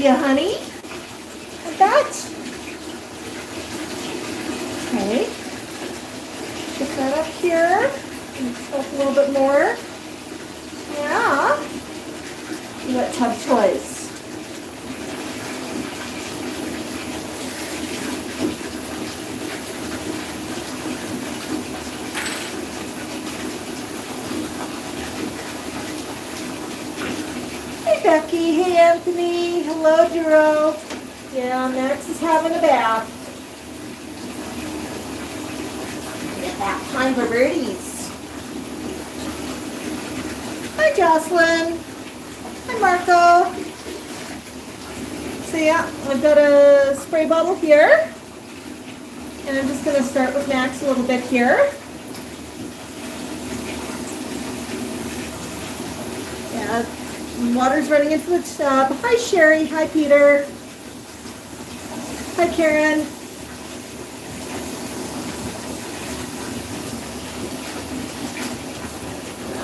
you, honey. Like that. Okay. Get that up here. And up a little bit more. Yeah. You got tub toys. Hey Becky, hey Anthony, hello Duro. Yeah, Max is having a bath. It's bath time for birdies. Hi Jocelyn. Hi Marco. So yeah, I've got a spray bottle here. And I'm just going to start with Max a little bit here. Yeah, water's running into the tub. Hi Sherry, hi Peter. Hi Karen.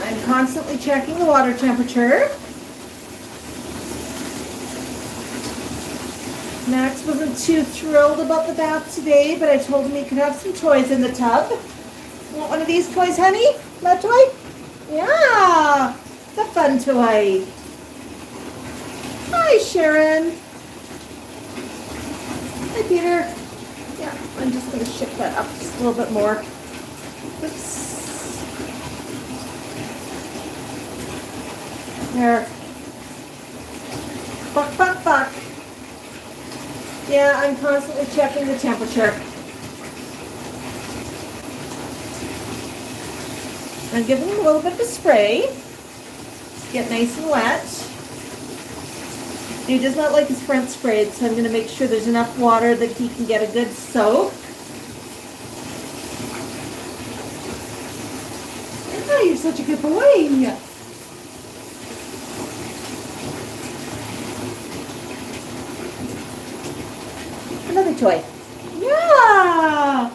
I'm constantly checking the water temperature. Max wasn't too thrilled about the bath today, but I told him he could have some toys in the tub. Want one of these toys, honey? That toy? Yeah, it's a fun toy. Hi, Sharon. Hi, Peter. Yeah, I'm just going to shift that up just a little bit more. Oops. There. Fuck, fuck, fuck. Yeah, I'm constantly checking the temperature. I'm giving him a little bit of a spray to get nice and wet. He does not like his front sprayed, so I'm going to make sure there's enough water that he can get a good soak. Oh, you're such a good boy. Another toy. Yeah.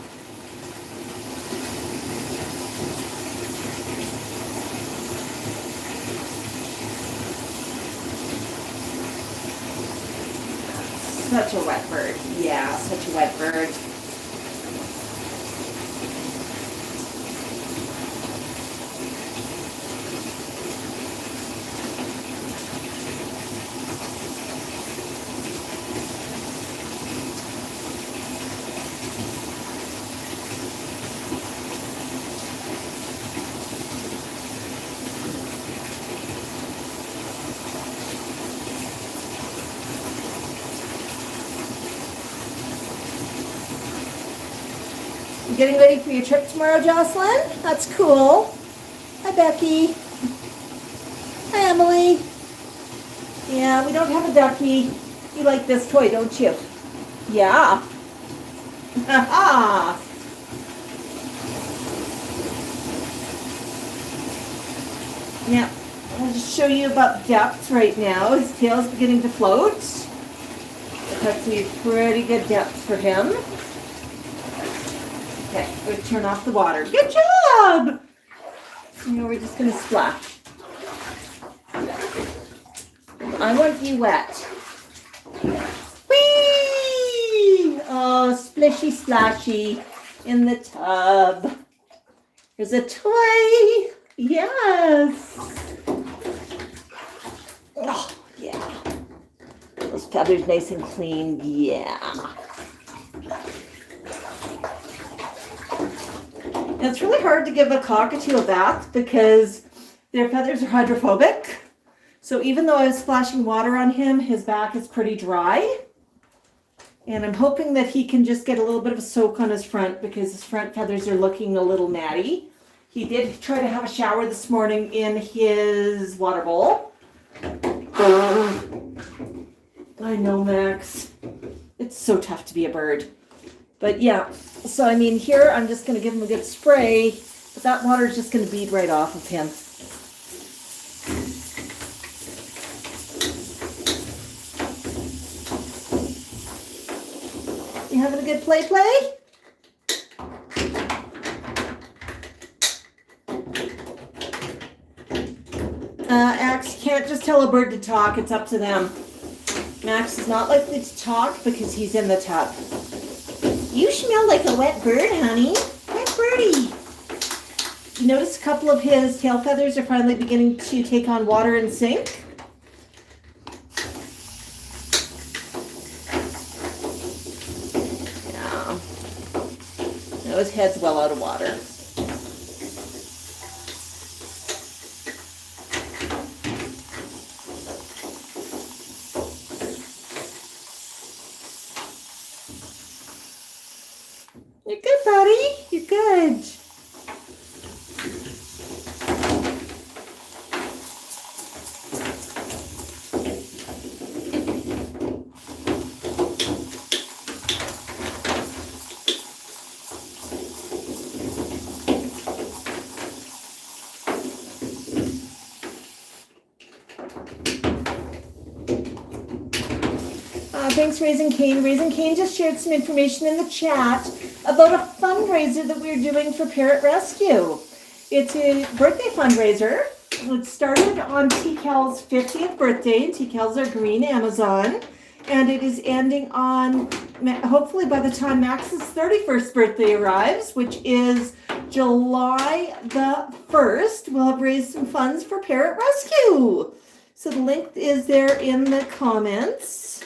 Such a wet bird. Yeah, such a wet bird. You getting ready for your trip tomorrow, Jocelyn? That's cool. Hi, Becky. Hi, Emily. Yeah, we don't have a ducky. You like this toy, don't you? Yeah. Haha. Yeah, I'll just show you about depth right now. His tail's beginning to float. That's a pretty good depth for him. Okay, we're gonna turn off the water. Good job! Now we're just gonna splash. I want you wet. Whee! Oh, splishy splashy in the tub. There's a toy. Yes. Oh, yeah. Those feathers nice and clean. Yeah. And it's really hard to give a cockatiel a bath because their feathers are hydrophobic. So even though I was splashing water on him, his back is pretty dry. And I'm hoping that he can just get a little bit of a soak on his front because his front feathers are looking a little matty. He did try to have a shower this morning in his water bowl. I know, Max. It's so tough to be a bird. But yeah, so I mean here I'm just going to give him a good spray, but that water is just going to bead right off of him. You having a good play? Axe, can't just tell a bird to talk, it's up to them. Max is not likely to talk because he's in the tub. You smell like a wet bird, honey. Wet birdie. Notice a couple of his tail feathers are finally beginning to take on water and sink. Yeah. Now his head's well out of water. You're good, buddy. You're good. Thanks, Raising Cane. Raising Cane just shared some information in the chat about a fundraiser that we're doing for Parrot Rescue. It's a birthday fundraiser. It started on TCal's 50th birthday. TCal's our green Amazon. And it is ending on, hopefully by the time Max's 31st birthday arrives, which is July the 1st, we'll have raised some funds for Parrot Rescue. So the link is there in the comments.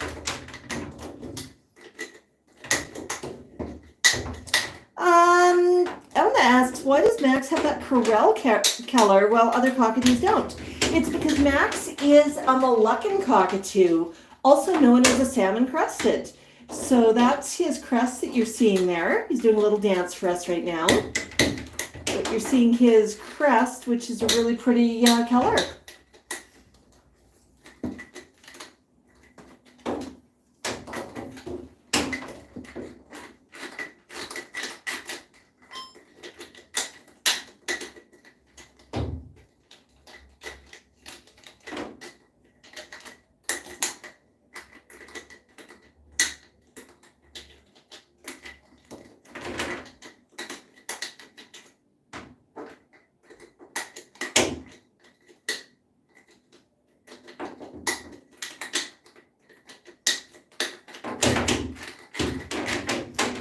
Elna asks, why does Max have that corral color while other cockatoos don't? It's because Max is a Moluccan cockatoo, also known as a salmon crested. So that's his crest that you're seeing there. He's doing a little dance for us right now. But you're seeing his crest, which is a really pretty color.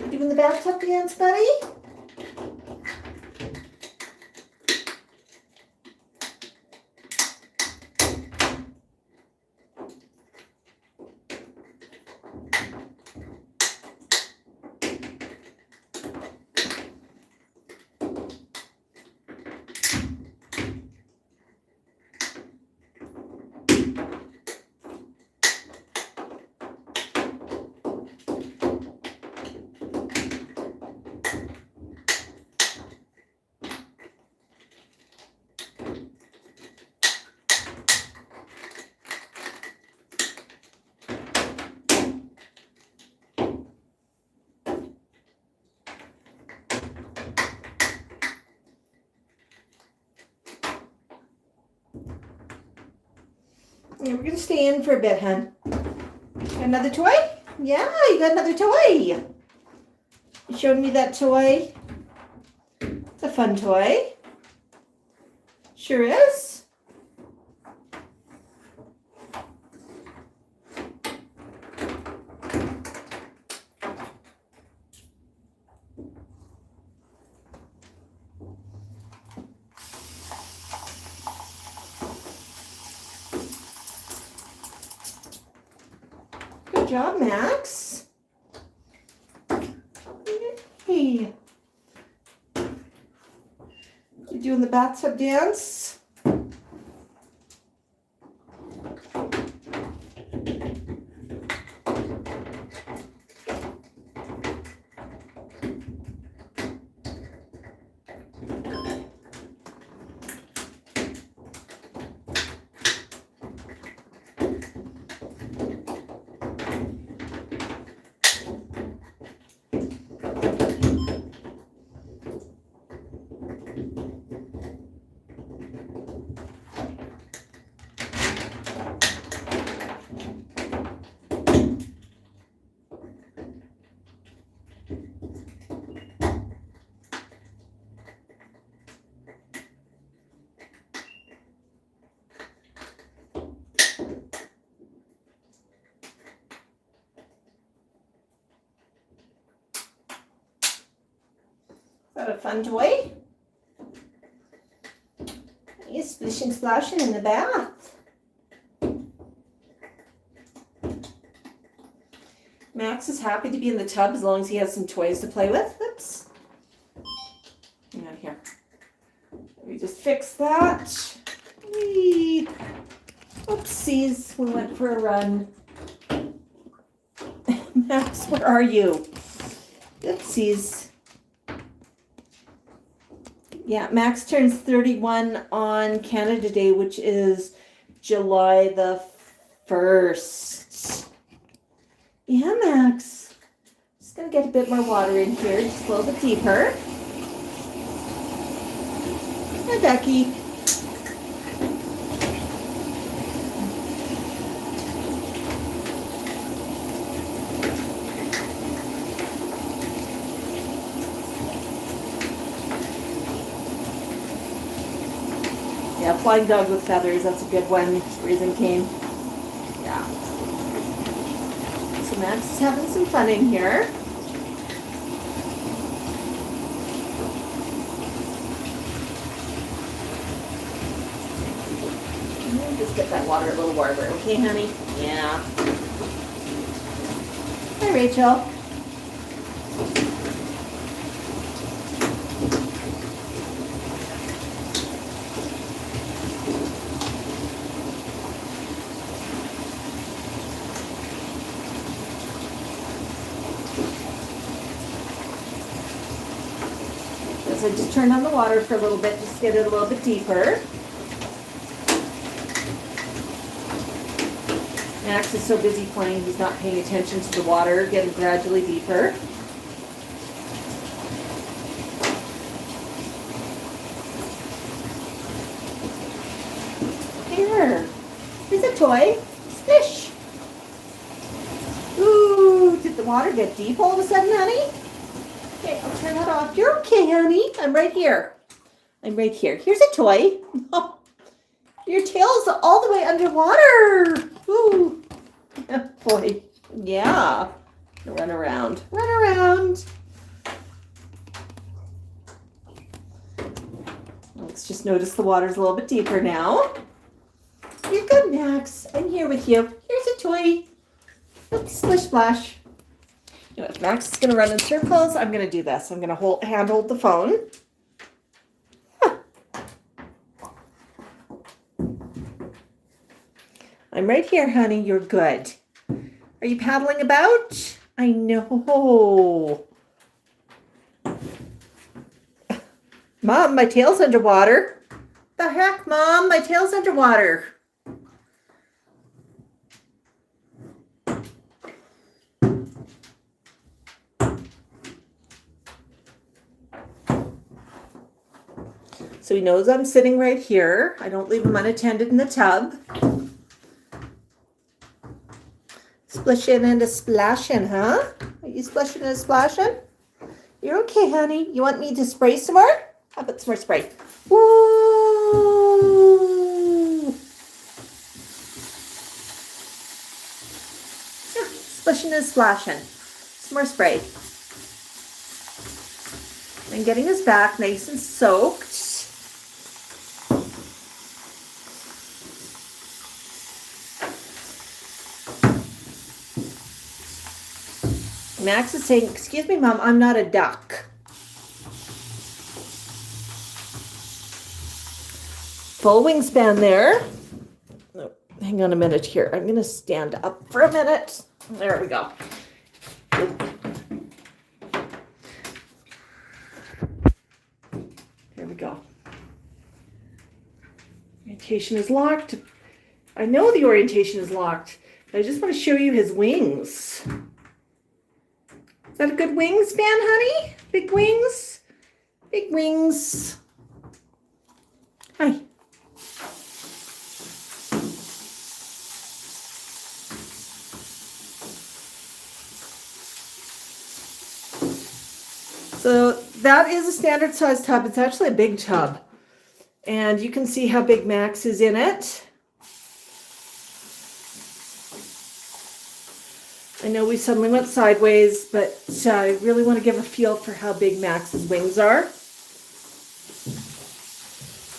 Doing the bathtub dance, buddy? Yeah, we're gonna stay in for a bit, hon. Got another toy? Yeah, you got another toy. You showed me that toy. It's a fun toy. Sure is. Good job, Max. Hey. You doing the bathtub dance? got a fun toy. He's splishing, splashing in the bath. Max is happy to be in the tub as long as he has some toys to play with. Oops. Hang on here. Let me just fix that. Whee. Oopsies, we went for a run. Max, where are you? Oopsies. Yeah, Max turns 31 on Canada Day, which is July the 1st. Yeah, Max. Just gonna get a bit more water in here, just a little bit deeper. Hi, Becky. Yeah, flying dog with feathers, that's a good one. Raising cane. Yeah. So Max is having some fun in here. Just get that water a little warmer, okay, honey? Yeah. Hi, Rachel. So just turn on the water for a little bit, just get it a little bit deeper. Max is so busy playing, he's not paying attention to the water, getting gradually deeper. Here, here's a toy. Splish. Ooh, did the water get deep all of a sudden, honey? Okay, I'll turn that off. You're okay, honey. I'm right here. I'm right here. Here's a toy. Oh, your tail's all the way underwater. Ooh. Oh, boy. Yeah. Run around. Run around. Let's just notice the water's a little bit deeper now. You're good, Max. I'm here with you. Here's a toy. Oops, splish splash. You know, if Max is going to run in circles, I'm going to do this. I'm going to hand hold the phone. Huh. I'm right here, honey. You're good. Are you paddling about? I know. Mom, my tail's underwater. The heck, Mom? My tail's underwater. So he knows I'm sitting right here. I don't leave him unattended in the tub. Splishing and a splashing, huh? Are you splishing and splashing? You're okay, honey. You want me to spray some more? How about some more spray? Woo! Yeah, splishing and splashing. Some more spray. And getting his back nice and soaked. Max is saying, excuse me, Mom, I'm not a duck. Full wingspan there. Oh, hang on a minute here. I'm going to stand up for a minute. There we go. There we go. Orientation is locked. I know the orientation is locked. I just want to show you his wings. Is that a good wingspan, honey? Big wings? Big wings. Hi. So that is a standard size tub. It's actually a big tub. And you can see how big Max is in it. I know we suddenly went sideways, but I really want to give a feel for how big Max's wings are.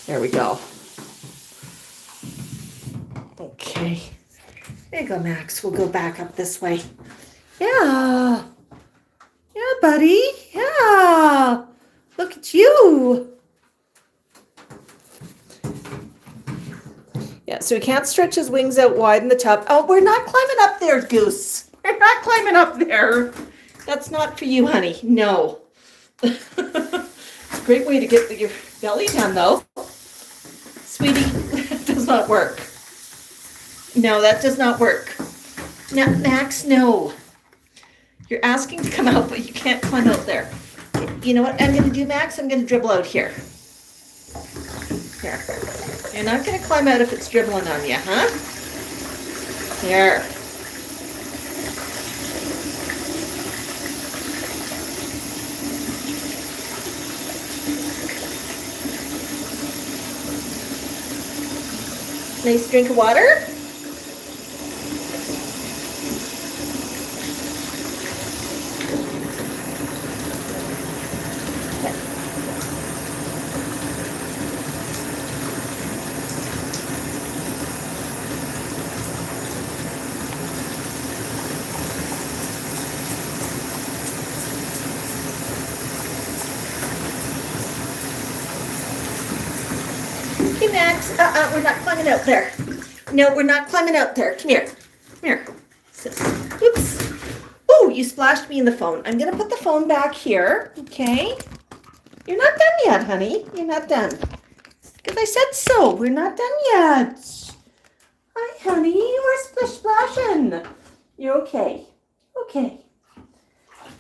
There we go. Okay. There you go, Max. We'll go back up this way. Yeah. Yeah, buddy. Yeah. Look at you. Yeah, so he can't stretch his wings out wide in the tub. Oh, we're not climbing up there, Goose. We're not climbing up there. That's not for you, honey. No. It's a great way to get your belly done, though. Sweetie, that does not work. No, that does not work. No, Max, no. You're asking to come out, but you can't climb out there. You know what I'm going to do, Max? I'm going to dribble out here. Here. You're not going to climb out if it's dribbling on you, huh? Here. Nice drink of water. Hey, Max. We're not climbing out there. No, we're not climbing out there. Come here. Come here. Oops. Oh, you splashed me in the phone. I'm going to put the phone back here. Okay. You're not done yet, honey. You're not done. Because I said so. We're not done yet. Hi, honey. We're splashing. You're okay. Okay.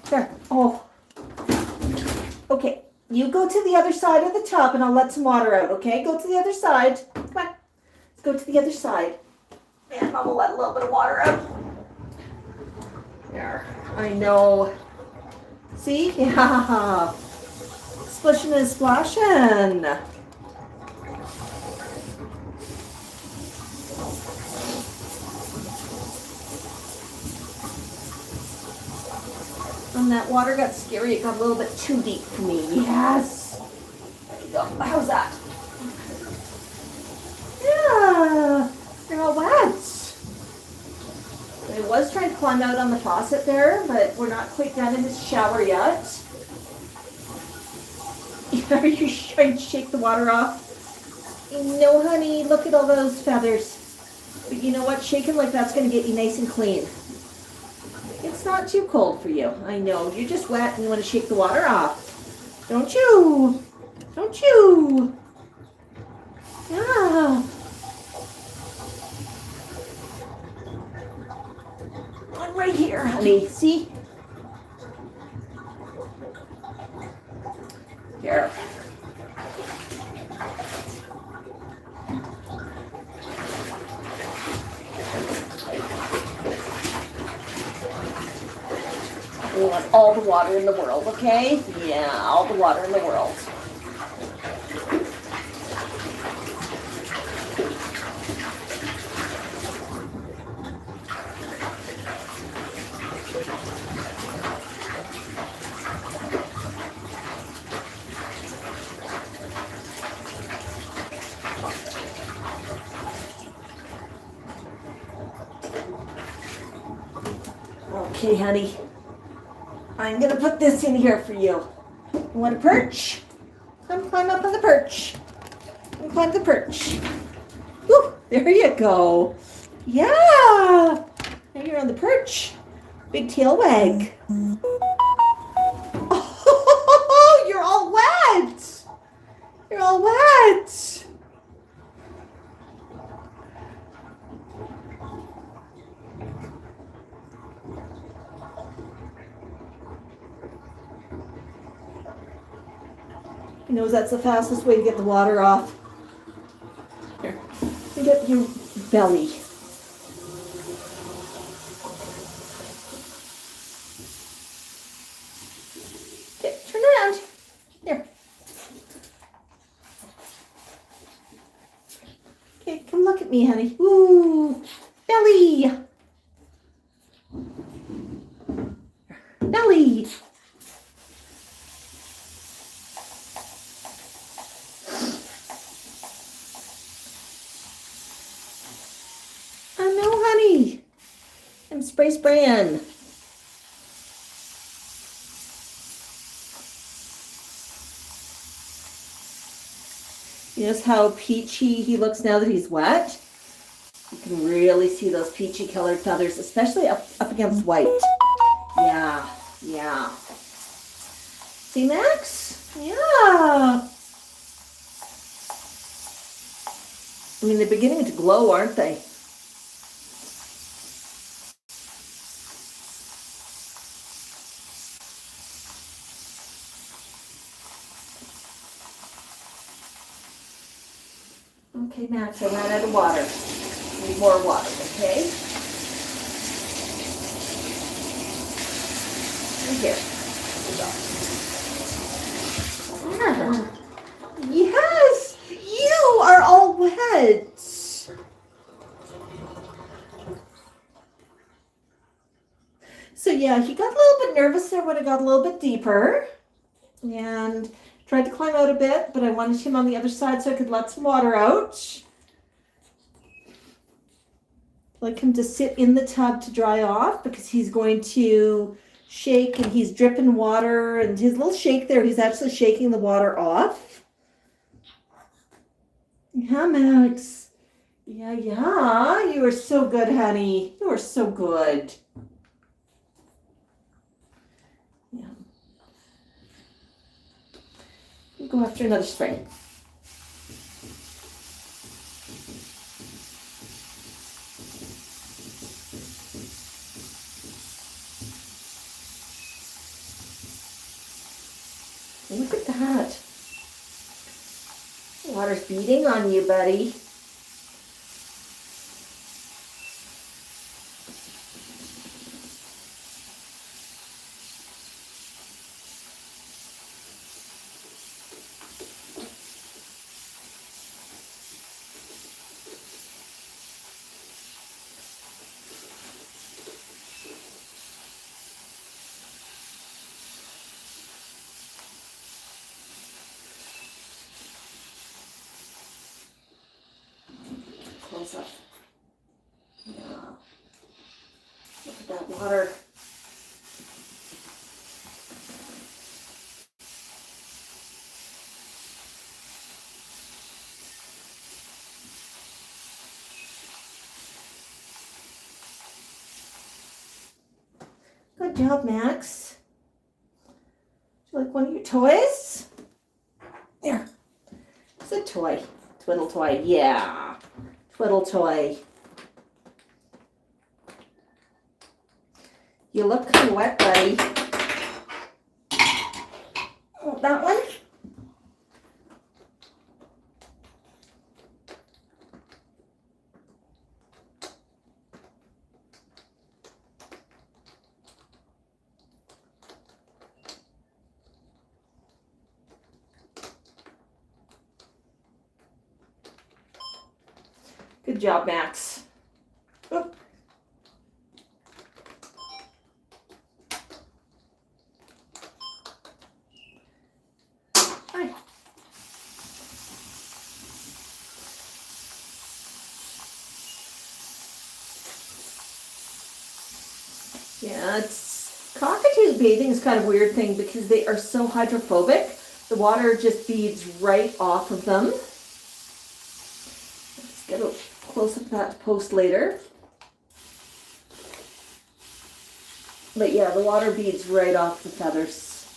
There. Oh. Okay. You go to the other side of the tub and I'll let some water out, okay? Go to the other side. Come on. Let's go to the other side. Man, Mom will let a little bit of water out. There. I know. See? Yeah. Splishing and splashing. And that water got scary. It got a little bit too deep for me. Yes. There you go. How's that? Yeah. You're all wet. I was trying to climb out on the faucet there, but we're not quite done in this shower yet. Are you trying to shake the water off? No, honey. Look at all those feathers. But you know what? Shaking like that's going to get you nice and clean. It's not too cold for you. I know. You're just wet and you want to shake the water off. Don't you? Don't you? Yeah. I'm right here, honey. See? Here. We want all the water in the world, okay? Yeah, all the water in the world. Okay, honey. I'm going to put this in here for you. You want a perch? Come climb up on the perch. Come climb the perch. Woo, there you go. Yeah. Now you're on the perch. Big tail wag. Oh, you're all wet. You're all wet. He knows that's the fastest way to get the water off. Here, get your belly. Okay, turn around. There. Okay, come look at me, honey. Ooh, belly. belly. I know, honey. I'm spraying. You notice how peachy he looks now that he's wet? You can really see those peachy colored feathers, especially up against white. Yeah. See, Max? Yeah. I mean, they're beginning to glow, aren't they? Okay, Max, I ran out of water. Need more water, okay? Right here. Yes! You are all wet! So yeah, he got a little bit nervous there when it got a little bit deeper. And tried to climb out a bit, but I wanted him on the other side so I could let some water out. I'd like him to sit in the tub to dry off because he's going to shake and he's dripping water, and his little shake there, he's actually shaking the water off. Yeah, Max. Yeah, you are so good, honey. You are so good. Yeah. We'll go after another spray. Look at that. Water's beating on you, buddy. Close up. Yeah. Look at that water. Good job, Max. Do you like one of your toys? There. It's a toy. Twiddle toy. Yeah. Twiddle toy. You look kind of wet, buddy. Oh, that one? Good job, Max. Oop. Hi. Yeah, cockatoos bathing is kind of a weird thing because they are so hydrophobic. The water just beads right off of them. Let's get a close up of that post later. But yeah, the water beads right off the feathers.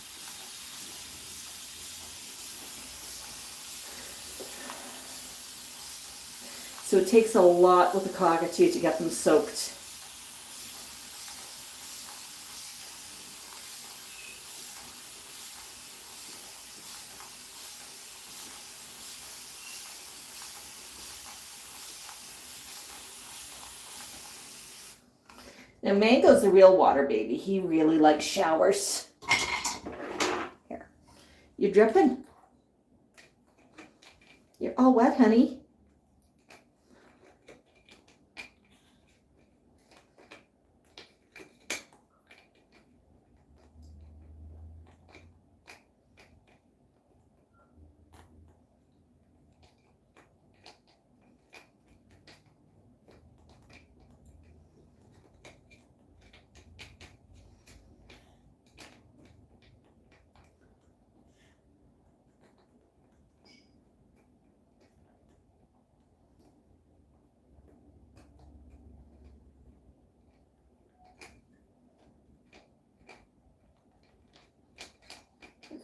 So it takes a lot with a cockatoo to get them soaked. Now, Mango's the real water baby. He really likes showers. Here. You're dripping. You're all wet, honey.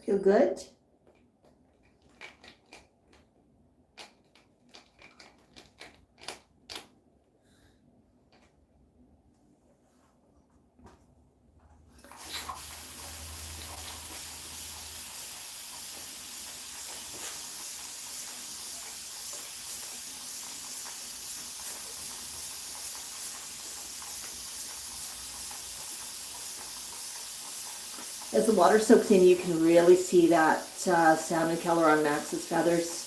Feel good? As the water soaks in, you can really see that salmon color on Max's feathers.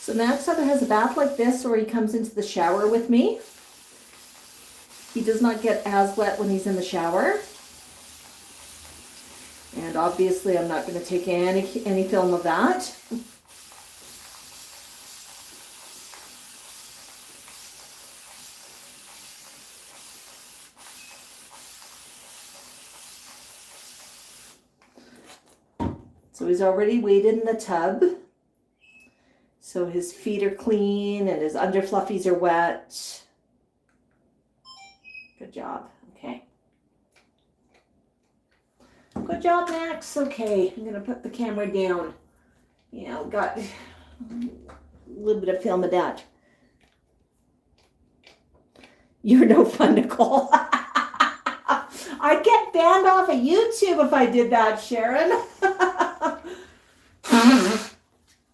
So Max either has a bath like this or he comes into the shower with me. He does not get as wet when he's in the shower. And obviously I'm not going to take any film of that. So he's already waded in the tub. So his feet are clean and his underfluffies are wet. Good job. Okay. Good job, Max. Okay, I'm going to put the camera down. Yeah, got a little bit of film of that. You're no fun, Nicole. I'd get banned off of YouTube if I did that, Sharon.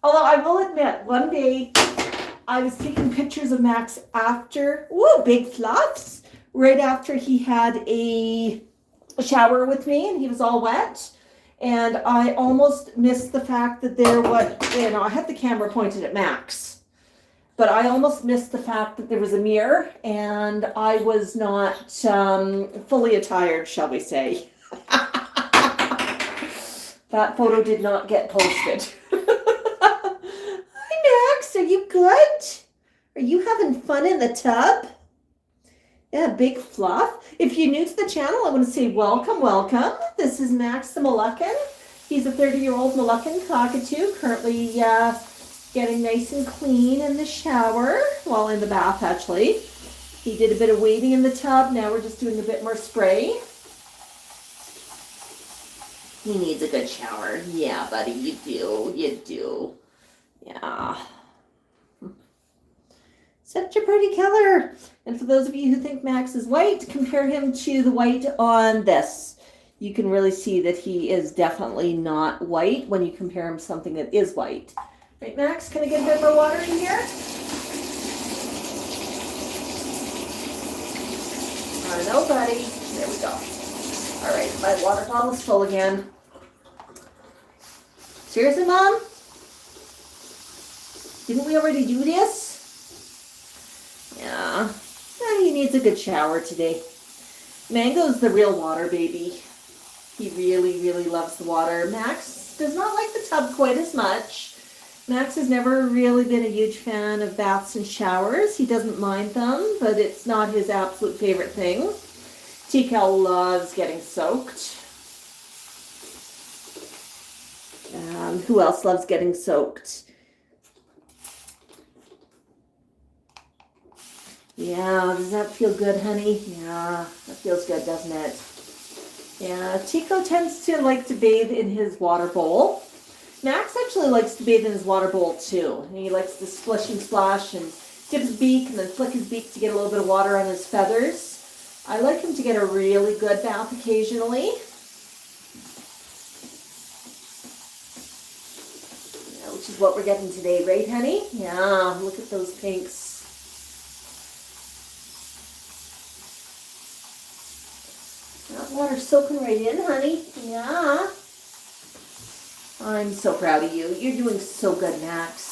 Although I will admit, one day I was taking pictures of Max after, big fluffs, right after he had a shower with me and he was all wet. And I almost missed the fact that I had the camera pointed at Max, but I almost missed the fact that there was a mirror and I was not fully attired, shall we say. That photo did not get posted. Hi, Max. Are you good? Are you having fun in the tub? Yeah, big fluff. If you're new to the channel, I want to say welcome, welcome. This is Max the Moluccan. He's a 30-year-old Moluccan cockatoo, currently getting nice and clean in the shower, well, in the bath, actually. He did a bit of wading in the tub. Now we're just doing a bit more spray. He needs a good shower. Yeah, buddy, you do. You do. Yeah. Such a pretty color. And for those of you who think Max is white, compare him to the white on this. You can really see that he is definitely not white when you compare him to something that is white. Right, Max? Can I get a bit more water in here? I know, buddy. There we go. All right, my water bottle is full again. Seriously, Mom? Didn't we already do this? Yeah. He needs a good shower today. Mango's the real water baby. He really, really loves the water. Max does not like the tub quite as much. Max has never really been a huge fan of baths and showers. He doesn't mind them, but it's not his absolute favorite thing. Tikal loves getting soaked. Who else loves getting soaked? Yeah, does that feel good, honey? Yeah, that feels good, doesn't it? Yeah, Tico tends to like to bathe in his water bowl. Max actually likes to bathe in his water bowl too. He likes to splish and splash and dip his beak and then flick his beak to get a little bit of water on his feathers. I like him to get a really good bath occasionally. Yeah, which is what we're getting today, right, honey? Yeah, look at those pinks. That water's soaking right in, honey. Yeah. I'm so proud of you. You're doing so good, Max.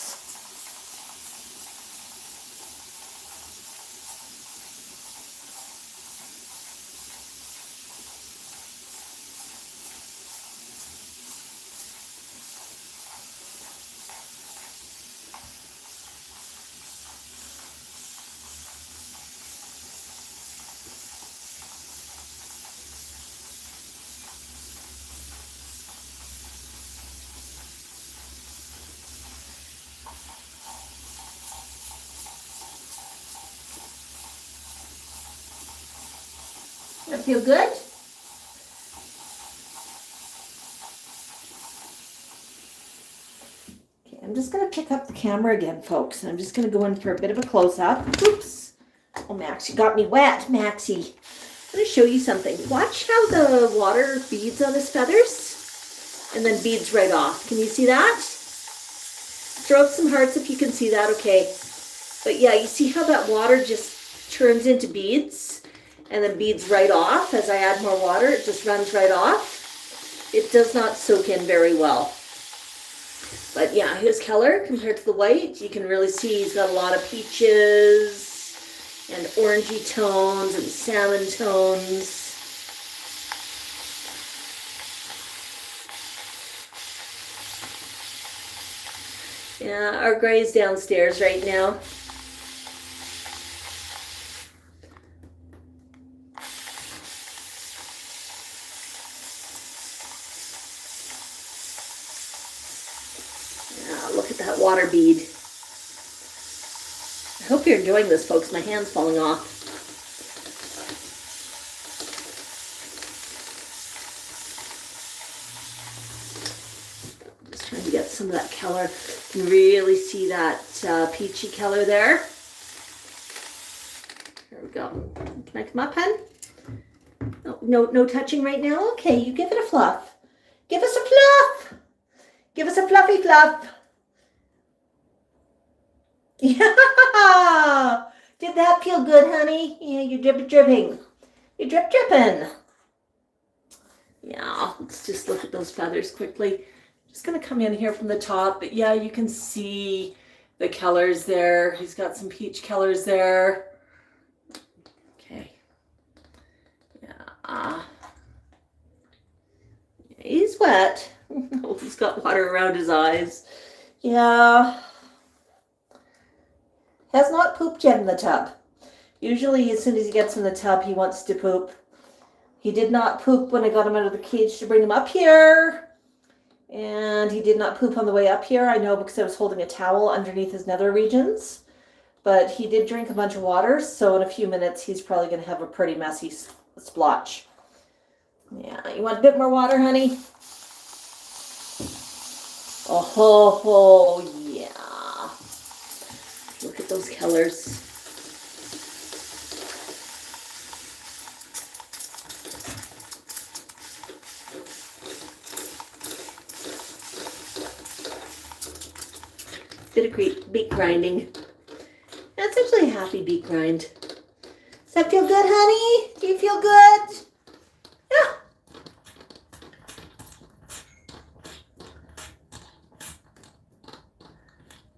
That feel good? Okay, I'm just going to pick up the camera again, folks. I'm just going to go in for a bit of a close-up. Oops. Oh, Max, you got me wet, Maxie. I'm going to show you something. Watch how the water beads on his feathers and then beads right off. Can you see that? Throw up some hearts if you can see that, okay. But yeah, you see how that water just turns into beads and then beads right off as I add more water. It just runs right off. It does not soak in very well. But yeah, his color compared to the white, you can really see he's got a lot of peaches and orangey tones and salmon tones. Yeah, our gray's downstairs right now. Yeah, look at that water bead. I hope you're enjoying this, folks. My hand's falling off. Just trying to get some of that color. You can really see that peachy color there. There we go. Can I come up, hun? No touching right now? Okay, you give it a fluff. Give us a fluff. Give us a fluffy fluff. Yeah. Did that feel good, honey? Yeah, you're dripping. You're dripping. Yeah, let's just look at those feathers quickly. Just going to come in here from the top. But yeah, you can see the colors there. He's got some peach colors there. Okay. Yeah. He's wet. Oh, he's got water around his eyes. Yeah. Has not pooped yet in the tub. Usually as soon as he gets in the tub, he wants to poop. He did not poop when I got him out of the cage to bring him up here. And he did not poop on the way up here. I know because I was holding a towel underneath his nether regions. But he did drink a bunch of water, so in a few minutes he's probably going to have a pretty messy splotch. Yeah, you want a bit more water, honey? Oh, yeah. Look at those colors. Bit of beak grinding. That's actually a happy beak grind. Does that feel good, honey? Do you feel good? Yeah.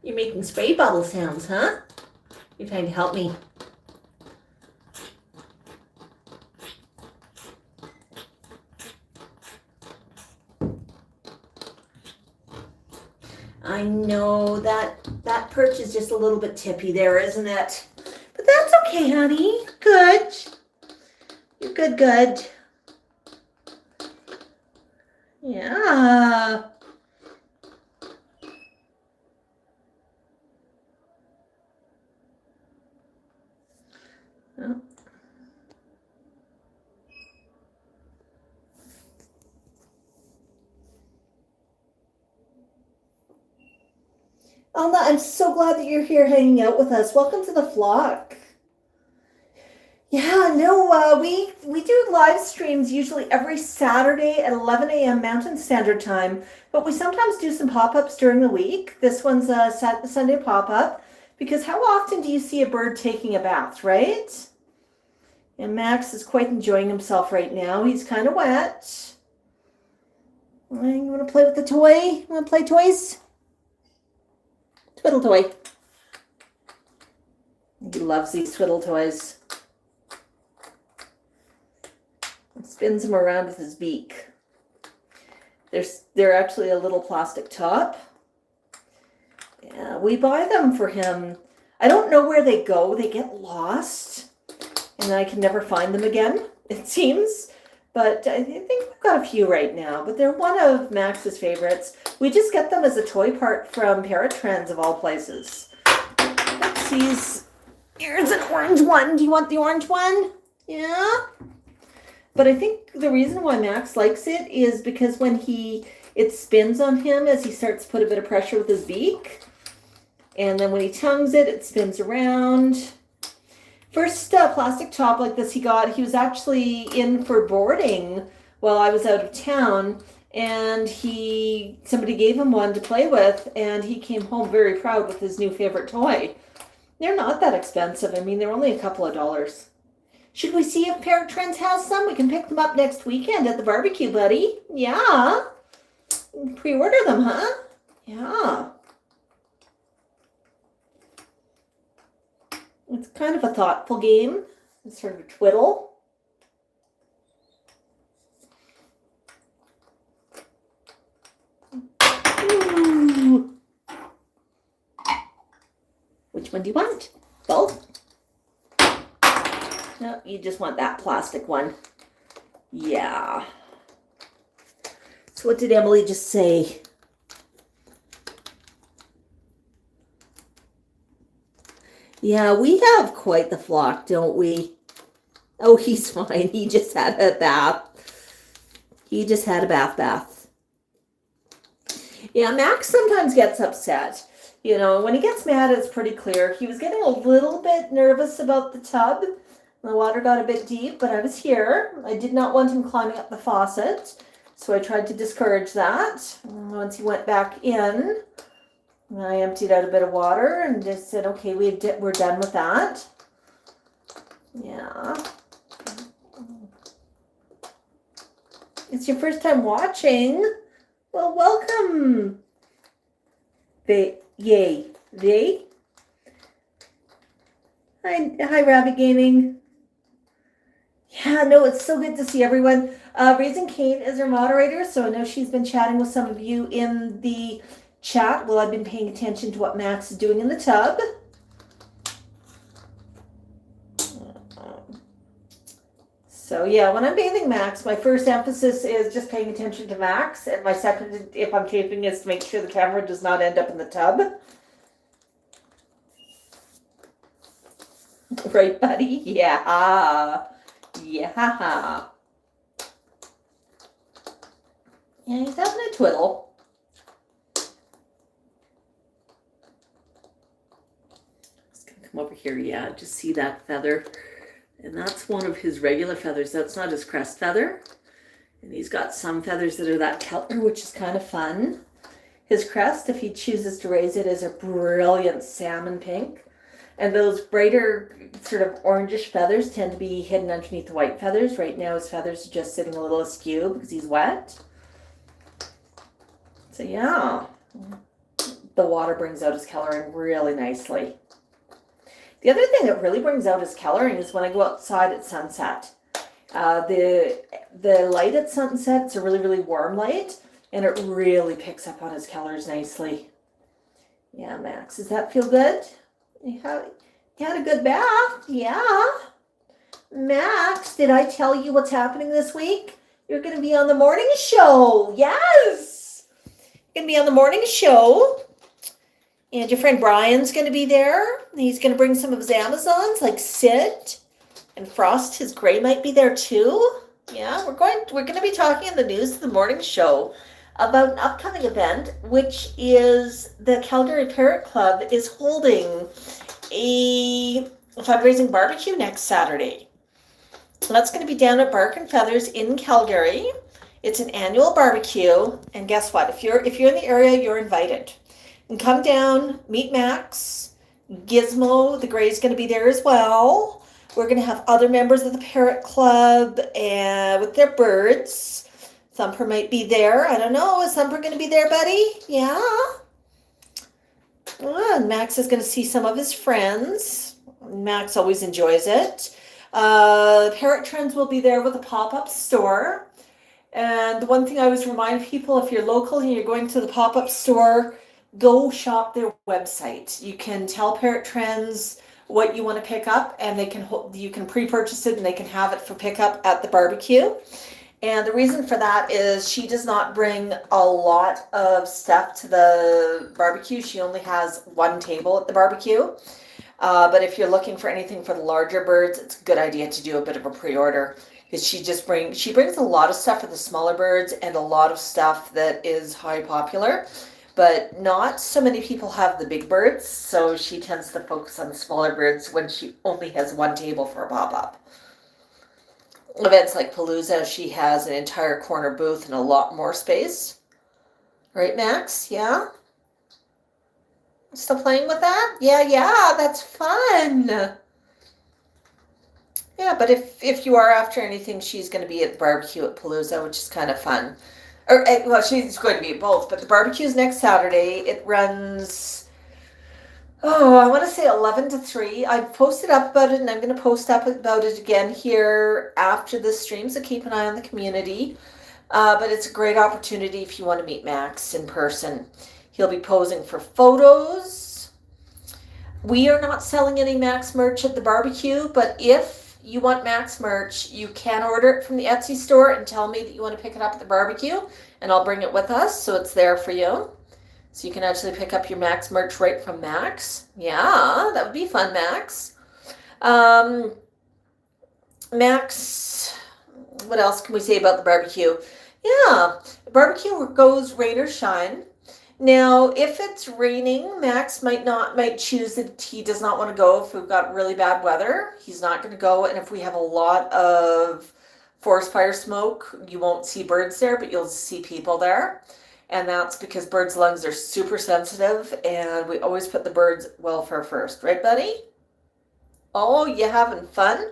You're making spray bottle sounds, huh? You're trying to help me. I know that perch is just a little bit tippy there, isn't it? But that's okay, honey. Good. You're good. Yeah. Oh. Alma, I'm so glad that you're here hanging out with us. Welcome to the flock. Yeah, no, we do live streams usually every Saturday at 11 a.m. Mountain Standard Time, but we sometimes do some pop-ups during the week. This one's a Sunday pop-up, because how often do you see a bird taking a bath, right? And Max is quite enjoying himself right now. He's kind of wet. You want to play with the toy? You want to play toys? Twiddle toy. He loves these twiddle toys. And spins them around with his beak. They're actually a little plastic top. Yeah, we buy them for him. I don't know where they go. They get lost. And I can never find them again, it seems. But I think we've got a few right now. But they're one of Max's favorites. We just get them as a toy part from Paratrends of all places. Let's see. Here's an orange one. Do you want the orange one? Yeah? But I think the reason why Max likes it is because when it spins on him as he starts to put a bit of pressure with his beak. And then when he tongues it, it spins around. First plastic top like this he was actually in for boarding while I was out of town. And somebody gave him one to play with, and he came home very proud with his new favorite toy. They're not that expensive. I mean, they're only a couple of dollars. Should we see if Parrot Trends has some? We can pick them up next weekend at the barbecue, buddy. Yeah. Pre-order them, huh? Yeah. It's kind of a thoughtful game. It's sort of a twiddle. Ooh. Which one do you want? Both? No, you just want that plastic one. Yeah. So what did Emily just say? Yeah, we have quite the flock, don't we? Oh, he's fine. He just had a bath. He just had a bath. Yeah, Max sometimes gets upset. You know, when he gets mad, it's pretty clear. He was getting a little bit nervous about the tub. The water got a bit deep, but I was here. I did not want him climbing up the faucet, so I tried to discourage that. Once he went back in, I emptied out a bit of water and just said, okay, we're done with that. Yeah. It's your first time watching. Well, welcome. Yay. Hi, Rabbit Gaming. Yeah, no, it's so good to see everyone. Raising Kate is our moderator, so I know she's been chatting with some of you in the chat while I've been paying attention to what Max is doing in the tub. So yeah, when I'm bathing Max, my first emphasis is just paying attention to Max, and my second, if I'm taping, is to make sure the camera does not end up in the tub. Right, buddy? Yeah. Yeah. Yeah, he's having a twiddle. Just gonna come over here. Yeah, just see that feather. And that's one of his regular feathers. That's not his crest feather. And he's got some feathers that are that color, which is kind of fun. His crest, if he chooses to raise it, is a brilliant salmon pink. And those brighter sort of orangish feathers tend to be hidden underneath the white feathers. Right now his feathers are just sitting a little askew because he's wet. So yeah, the water brings out his coloring really nicely. The other thing that really brings out his coloring is when I go outside at sunset. The light at sunset, it's a really, really warm light, and it really picks up on his colors nicely. Yeah, Max, does that feel good? You had a good bath? Yeah. Max, did I tell you what's happening this week? You're going to be on the morning show. Yes. You're going to be on the morning show. And your friend Brian's going to be there. He's going to bring some of his Amazons like Sid and Frost. His gray might be there too. Yeah, we're going to be talking in the news of the morning show about an upcoming event, which is the Calgary Parrot Club is holding a fundraising barbecue next Saturday. That's going to be down at Bark and Feathers in Calgary. It's an annual barbecue, and guess what? If you're in the area, you're invited. And come down, meet Max, Gizmo, the Gray's going to be there as well. We're going to have other members of the Parrot Club and with their birds. Thumper might be there. I don't know. Is Thumper going to be there, buddy? Yeah. And Max is going to see some of his friends. Max always enjoys it. Parrot Trends will be there with a pop-up store. And the one thing I always remind people, if you're local and you're going to the pop-up store, go shop their website. You can tell Parrot Trends what you want to pick up, and you can pre-purchase it and they can have it for pickup at the barbecue. And the reason for that is she does not bring a lot of stuff to the barbecue. She only has one table at the barbecue. But if you're looking for anything for the larger birds, it's a good idea to do a bit of a pre-order. because she brings a lot of stuff for the smaller birds and a lot of stuff that is high popular, but not so many people have the big birds, so she tends to focus on the smaller birds when she only has one table for a pop-up. Events like Palooza, she has an entire corner booth and a lot more space. Right, Max? Yeah? Still playing with that? Yeah, that's fun. Yeah, but if you are after anything, she's going to be at the barbecue at Palooza, which is kind of fun. Or, well, she's going to be at both, but the barbecue is next Saturday. It runs, I want to say 11 to 3. I've posted up about it, and I'm going to post up about it again here after the stream, so keep an eye on the community. But it's a great opportunity if you want to meet Max in person. He'll be posing for photos. We are not selling any Max merch at the barbecue, but if you want Max merch, you can order it from the Etsy store and tell me that you want to pick it up at the barbecue, and I'll bring it with us so it's there for you. So you can actually pick up your Max merch right from Max. Yeah, that would be fun, Max. Max, what else can we say about the barbecue? Yeah, the barbecue goes rain or shine. Now, if it's raining, Max might choose that he does not want to go. If we've got really bad weather, he's not going to go. And if we have a lot of forest fire smoke, you won't see birds there, but you'll see people there. And that's because birds' lungs are super sensitive, and we always put the birds' welfare first. Right, buddy? Oh, you having fun?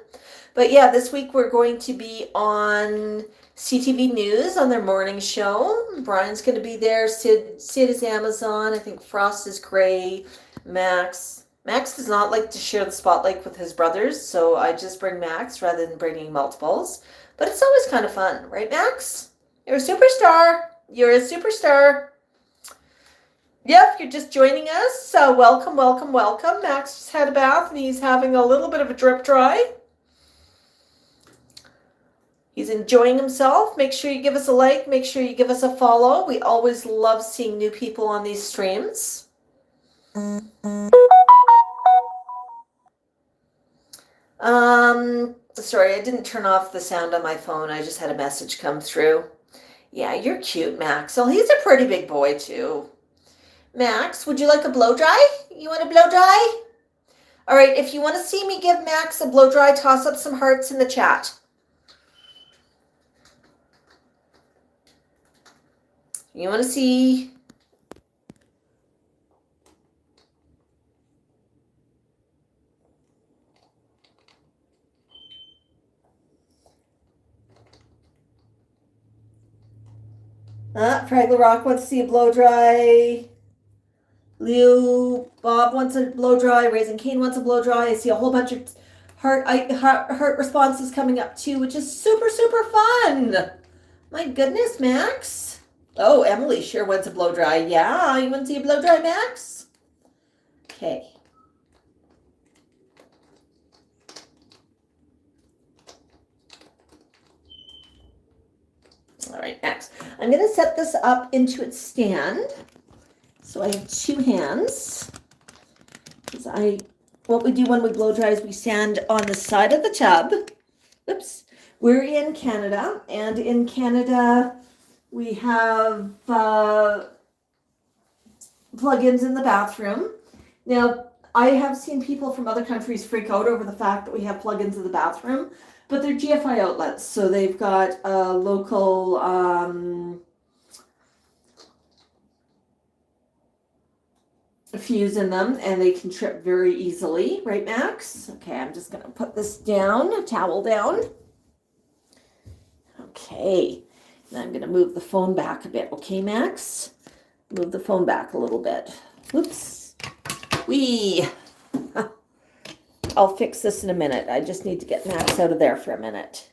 But yeah, this week we're going to be on CTV News on their morning show. Brian's going to be there. Sid is Amazon. I think Frost is Gray. Max does not like to share the spotlight with his brothers, so I just bring Max rather than bringing multiples. But it's always kind of fun, right, Max? You're a superstar. You're a superstar. Yeah, if you're just joining us, welcome. Max just had a bath and he's having a little bit of a drip dry. He's enjoying himself. Make sure you give us a like. Make sure you give us a follow. We always love seeing new people on these streams. Sorry, I didn't turn off the sound on my phone. I just had a message come through. Yeah, you're cute, Max. Well, he's a pretty big boy, too. Max, would you like a blow dry? You want a blow dry? All right, if you want to see me give Max a blow dry, toss up some hearts in the chat. You want to see? Fraggle Rock wants to see a blow dry. Leo, Bob wants a blow dry. Raisin Cane wants a blow dry. I see a whole bunch of heart responses coming up too, which is super, super fun. My goodness, Max. Oh, Emily sure wants a blow dry. Yeah, you want to see a blow dry, Max? Okay. All right, Max. I'm going to set this up into its stand. So I have two hands. What we do when we blow dry is we stand on the side of the tub. Oops. We're in Canada, and in Canada we have plugins in the bathroom. Now, I have seen people from other countries freak out over the fact that we have plugins in the bathroom, but they're GFI outlets, so they've got a local fuse in them, and they can trip very easily, right, Max? Okay, I'm just gonna put this down, a towel down. Okay, and I'm gonna move the phone back a bit, okay, Max? Move the phone back a little bit. Whoops. I'll fix this in a minute. I just need to get Max out of there for a minute.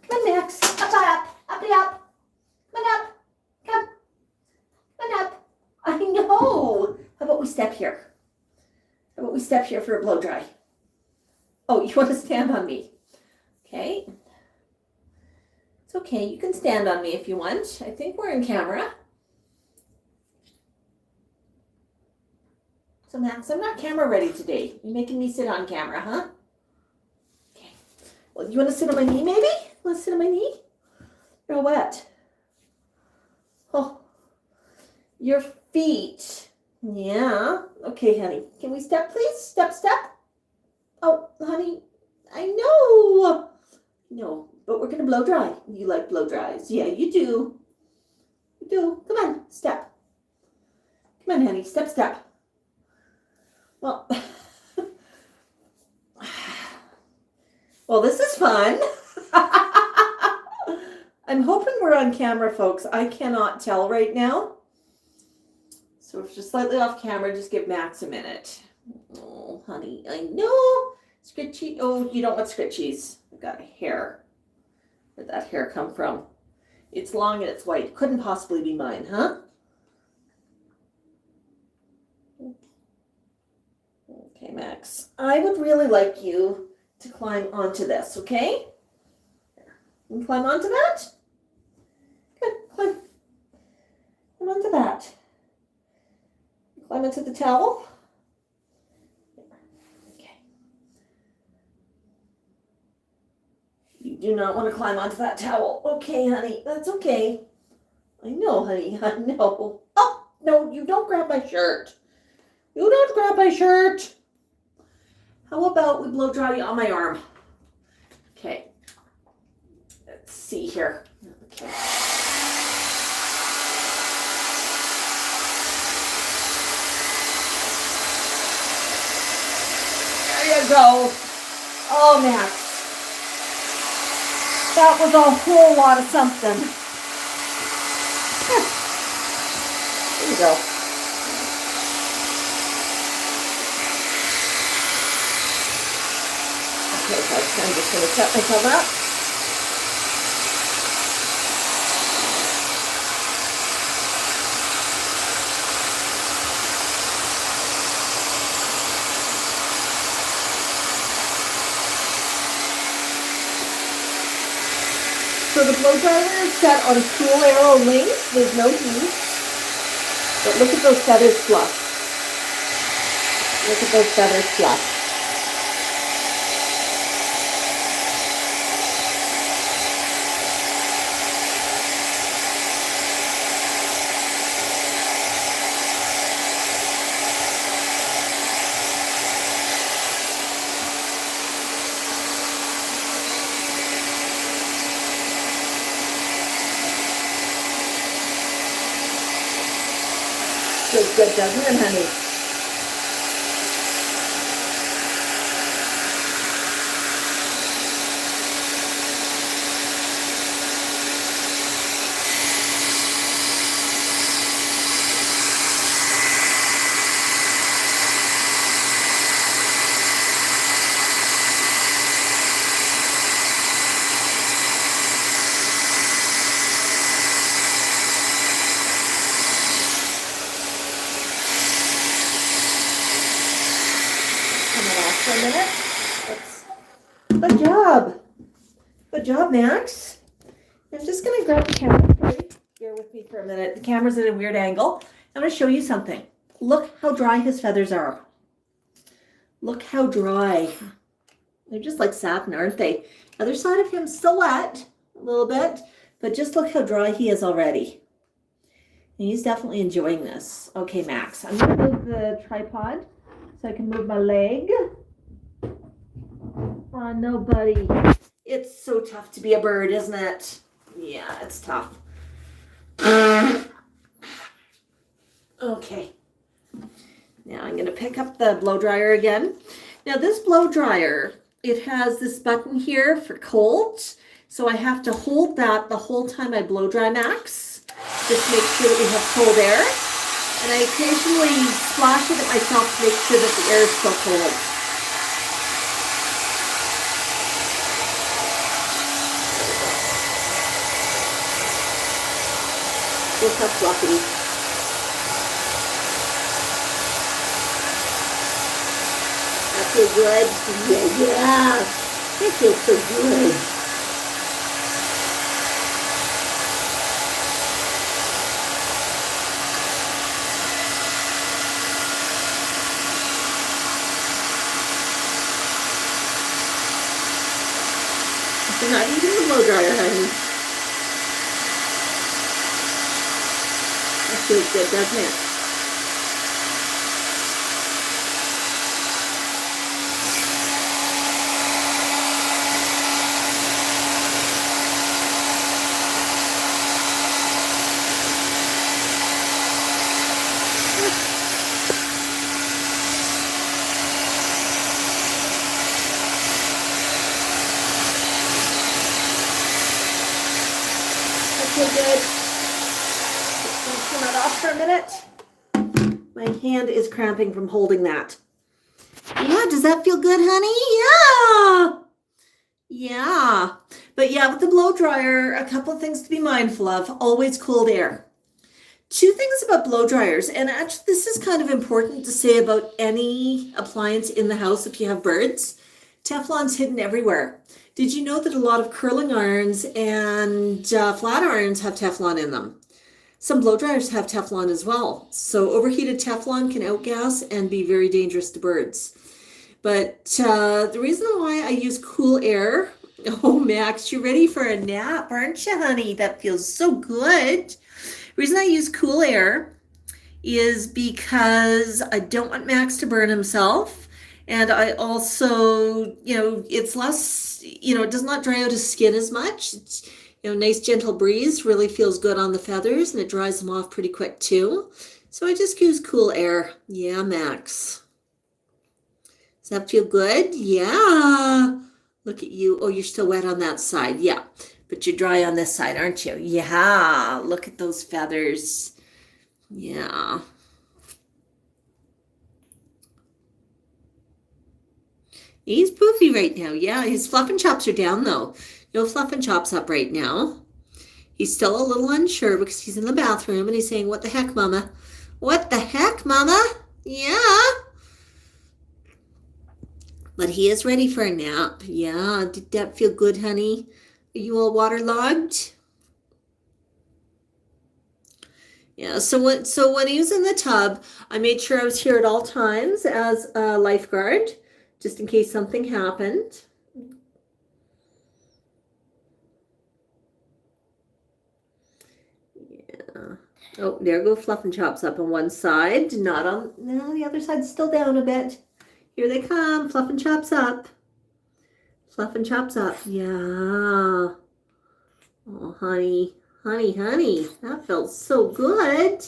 Come on, Max. Up. Come on up. Come on up. I know. How about we step here? How about we step here for a blow dry? Oh, you want to stand on me? Okay. It's okay. You can stand on me if you want. I think we're in camera. So Max, I'm not camera ready today. You're making me sit on camera, huh? Okay. You want to sit on my knee, maybe? Want to sit on my knee? You're all wet. Oh, your feet. Yeah. Okay, honey. Can we step, please? Step, step. Oh, honey, I know. No, but we're going to blow dry. You like blow dries. Yeah, you do. You do. Come on, step. Come on, honey. Step, step. Well, well, this is fun. I'm hoping we're on camera, folks. I cannot tell right now. So if you're slightly off camera, just give Max a minute. Oh, honey, I know. Scritchy. Oh, you don't want scritchies. I've got a hair. Where'd that hair come from? It's long and it's white. Couldn't possibly be mine, huh? Okay, Max. I would really like you to climb onto this, okay? You can climb onto that? Good, climb. Climb onto that. Climb into the towel. Okay. You do not want to climb onto that towel. Okay, honey, that's okay. I know, honey, I know. Oh, no, you don't grab my shirt. You don't grab my shirt. How about we blow dry you on my arm? Okay. Let's see here. Okay. There you go. Oh, Max. That was a whole lot of something. There you go. Okay, folks, I'm just going to set myself up. So the blow dryer is set on cool air only. There's no heat. But look at those feathers fluff. Look at those feathers fluff. Feels good, doesn't it, honey? For a minute. Good job. Good job, Max. I'm just going to grab the camera. Bear with me for a minute. The camera's at a weird angle. I'm going to show you something. Look how dry his feathers are. Look how dry. They're just like satin, aren't they? Other side of him still wet a little bit, but just look how dry he is already. And he's definitely enjoying this. Okay, Max, I'm going to move the tripod so I can move my leg. Oh, no, buddy. It's so tough to be a bird, isn't it? Yeah, it's tough. Okay. Now I'm going to pick up the blow dryer again. Now this blow dryer, it has this button here for cold. So I have to hold that the whole time I blow dry Max. Just to make sure that we have cold air. And I occasionally splash it at myself to make sure that the air is still cold. Look how fluffy. That feels good? Yeah. That feels so good. You're not using the blow dryer, honey. That feels good, doesn't it? Okay, good. Just turn that off for a minute. My hand is cramping from holding that. Yeah, does that feel good, honey? Yeah. Yeah. But yeah, with the blow dryer, a couple of things to be mindful of. Always cold air. Two things about blow dryers, and actually this is kind of important to say about any appliance in the house if you have birds. Teflon's hidden everywhere. Did you know that a lot of curling irons and flat irons have Teflon in them? Some blow dryers have Teflon as well. So overheated Teflon can outgas and be very dangerous to birds. But the reason why I use cool air, oh Max, you're ready for a nap, aren't you, honey? That feels so good. The reason I use cool air is because I don't want Max to burn himself. And I also, it's less, it does not dry out his skin as much. It's, nice gentle breeze really feels good on the feathers and it dries them off pretty quick too. So I just use cool air. Yeah, Max. Does that feel good? Yeah. Look at you. Oh, you're still wet on that side. Yeah. But you're dry on this side, aren't you? Yeah. Look at those feathers. Yeah. He's poofy right now. Yeah, his fluff and chops are down though. No fluff and chops up right now. He's still a little unsure because he's in the bathroom and he's saying, "What the heck, Mama? What the heck, Mama?" Yeah. But he is ready for a nap. Yeah. Did that feel good, honey? Are you all waterlogged? Yeah, so when he was in the tub, I made sure I was here at all times as a lifeguard, just in case something happened. Yeah. Oh, there go fluff and chops up on one side, not on, no, the other side's still down a bit. Here they come, fluff and chops up. Fluff and chops up, yeah. Oh, honey, honey, honey, that felt so good.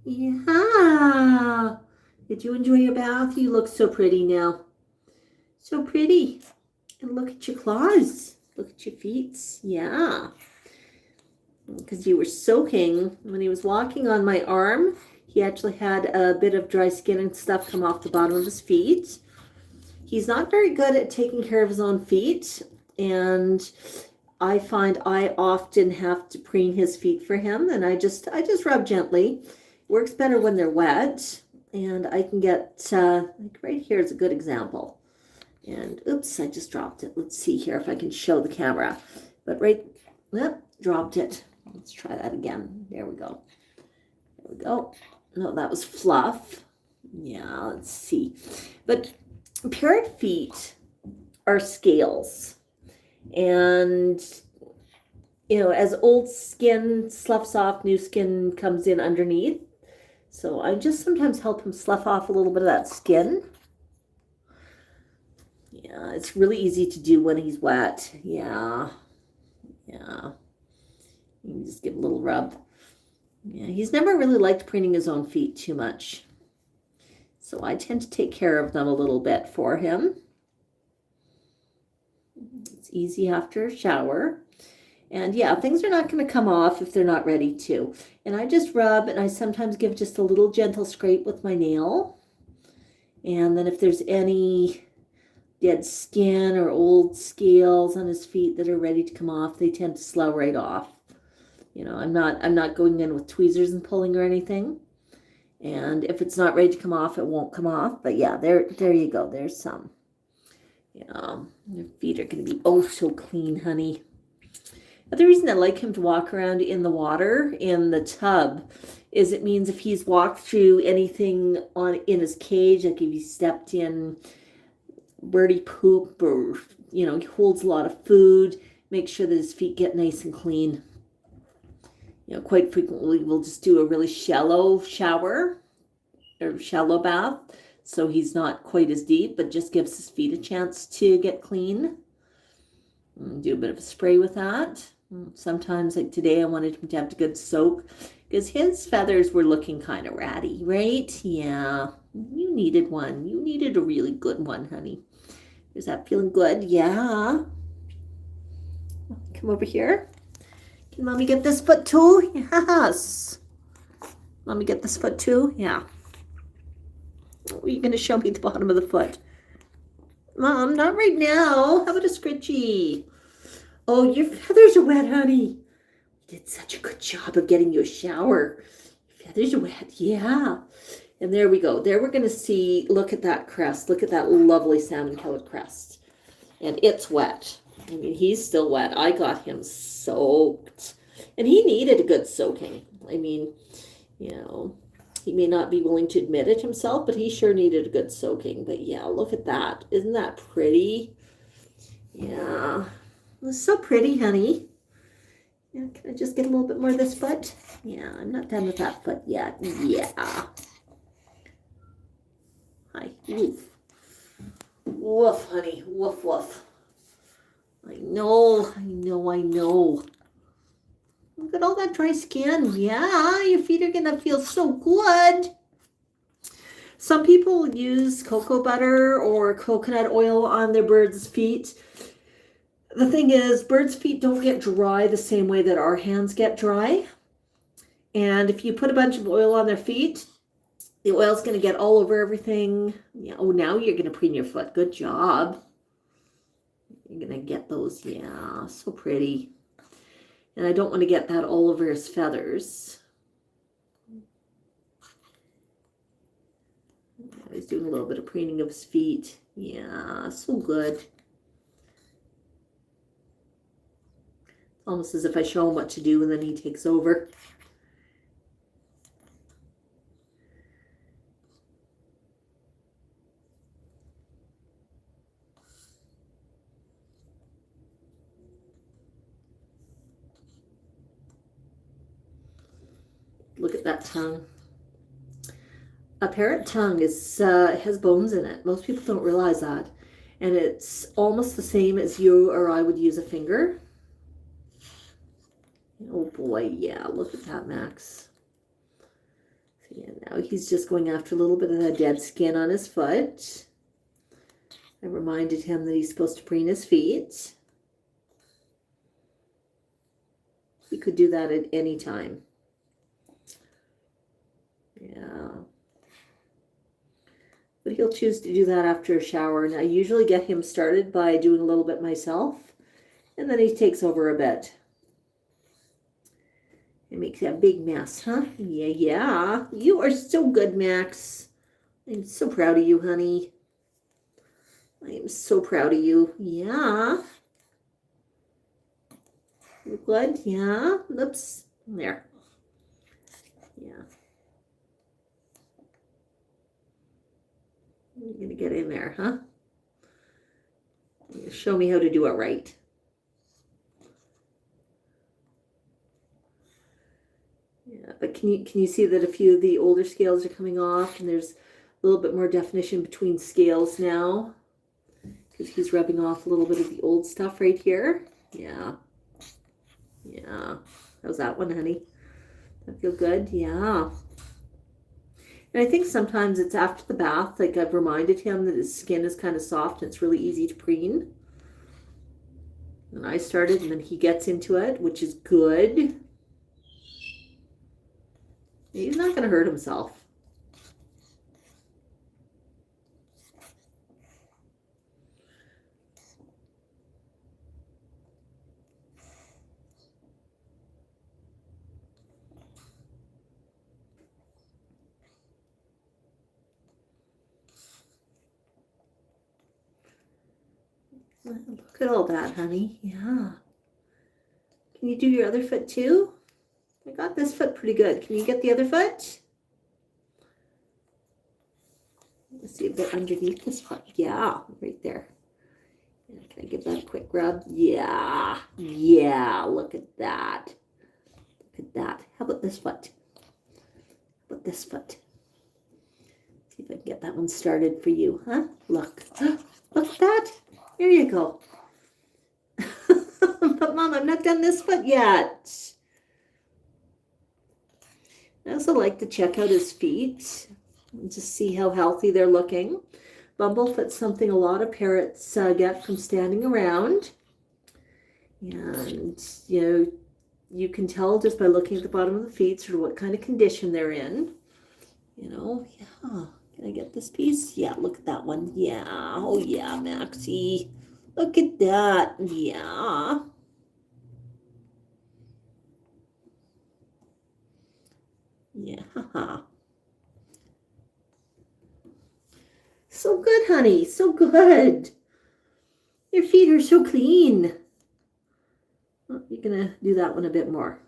Yeah. Did you enjoy your bath? You look so pretty now. So pretty. And look at your claws. Look at your feet. Yeah. Because you were soaking when he was walking on my arm. He actually had a bit of dry skin and stuff come off the bottom of his feet. He's not very good at taking care of his own feet. And I find I often have to preen his feet for him. And I just rub gently. It works better when they're wet. And I can get, like right here is a good example. And oops, I just dropped it. Let's see here if I can show the camera. But dropped it. Let's try that again. There we go. There we go. No, that was fluff. Yeah, let's see. But parrot feet are scales. And, as old skin sloughs off, new skin comes in underneath. So I just sometimes help him slough off a little bit of that skin. Yeah, it's really easy to do when he's wet. Yeah. Yeah. You can just give a little rub. Yeah, he's never really liked preening his own feet too much. So I tend to take care of them a little bit for him. It's easy after a shower. And yeah, things are not going to come off if they're not ready to. And I just rub, and I sometimes give just a little gentle scrape with my nail. And then if there's any dead skin or old scales on his feet that are ready to come off, they tend to slough right off. I'm not going in with tweezers and pulling or anything. And if it's not ready to come off, it won't come off. But yeah, there you go. There's some. Their feet are going to be oh so clean, honey. But the reason I like him to walk around in the water in the tub is it means if he's walked through anything in his cage, like if he stepped in birdie poop or he holds a lot of food make sure that his feet get nice and clean. You know, quite frequently we'll just do a really shallow shower or shallow bath, so he's not quite as deep, but just gives his feet a chance to get clean. And do a bit of a spray with that. Sometimes, like today, I wanted him to have a good soak because his feathers were looking kind of ratty, right? Yeah, you needed one. You needed a really good one, honey. Is that feeling good? Yeah. Come over here. Can mommy get this foot too? Yes. Mommy get this foot too? Yeah. Are you going to show me the bottom of the foot? Mom, not right now. How about a scritchy? Oh, your feathers are wet, honey. You did such a good job of getting you a shower. Your feathers are wet, yeah. And there we go. There we're going to see, look at that crest. Look at that lovely salmon-colored crest. And it's wet. I mean, he's still wet. I got him soaked. And he needed a good soaking. I mean, you know, he may not be willing to admit it himself, but he sure needed a good soaking. But yeah, look at that. Isn't that pretty? Yeah. It's so pretty, honey. Yeah, can I just get a little bit more of this foot? Yeah, I'm not done with that foot yet. Yeah. Hi. Woof. Woof, honey. Woof, woof. I know. Look at all that dry skin. Yeah, your feet are going to feel so good. Some people use cocoa butter or coconut oil on their birds' feet. The thing is, birds' feet don't get dry the same way that our hands get dry. And if you put a bunch of oil on their feet, the oil's going to get all over everything. Yeah. Oh, now you're going to preen your foot. Good job. You're going to get those. Yeah, so pretty. And I don't want to get that all over his feathers. He's doing a little bit of preening of his feet. Yeah, so good. Almost as if I show him what to do and then he takes over. Look at that tongue. A parrot tongue is has bones in it. Most people don't realize that. And it's almost the same as you or I would use a finger. Oh boy, yeah, look at that, Max. So yeah, now he's just going after a little bit of that dead skin on his foot. I reminded him that he's supposed to preen his feet. He could do that at any time. Yeah. But he'll choose to do that after a shower. And I usually get him started by doing a little bit myself. And then he takes over a bit. It makes a big mess, huh? Yeah. You are so good, Max. I'm so proud of you, honey. I am so proud of you. Yeah. You good? Yeah. Oops. There. Yeah. You're going to get in there, huh? Show me how to do it right. Yeah, but can you see that a few of the older scales are coming off and there's a little bit more definition between scales now? Because he's rubbing off a little bit of the old stuff right here. Yeah. Yeah. How's that one, honey? That feel good? Yeah. And I think sometimes it's after the bath, like I've reminded him that his skin is kind of soft and it's really easy to preen. And I started and then he gets into it, which is good. He's not going to hurt himself. Look at all that, honey. Yeah. Can you do your other foot too? I got this foot pretty good. Can you get the other foot? Let's see a bit underneath this foot. Yeah, right there. Can I give that a quick rub? Yeah. Yeah. Look at that. Look at that. How about this foot? How about this foot? See if I can get that one started for you, huh? Look. Look at that. Here you go. But Mom, I'm not done this foot yet. I also like to check out his feet and just see how healthy they're looking. Bumblefoot's something a lot of parrots get from standing around. And, you know, you can tell just by looking at the bottom of the feet sort of what kind of condition they're in. You know, yeah. Can I get this piece? Yeah, look at that one. Yeah. Oh, yeah, Maxie. Look at that. Yeah. Yeah. So good, honey. So good. Your feet are so clean. Oh, you're going to do that one a bit more.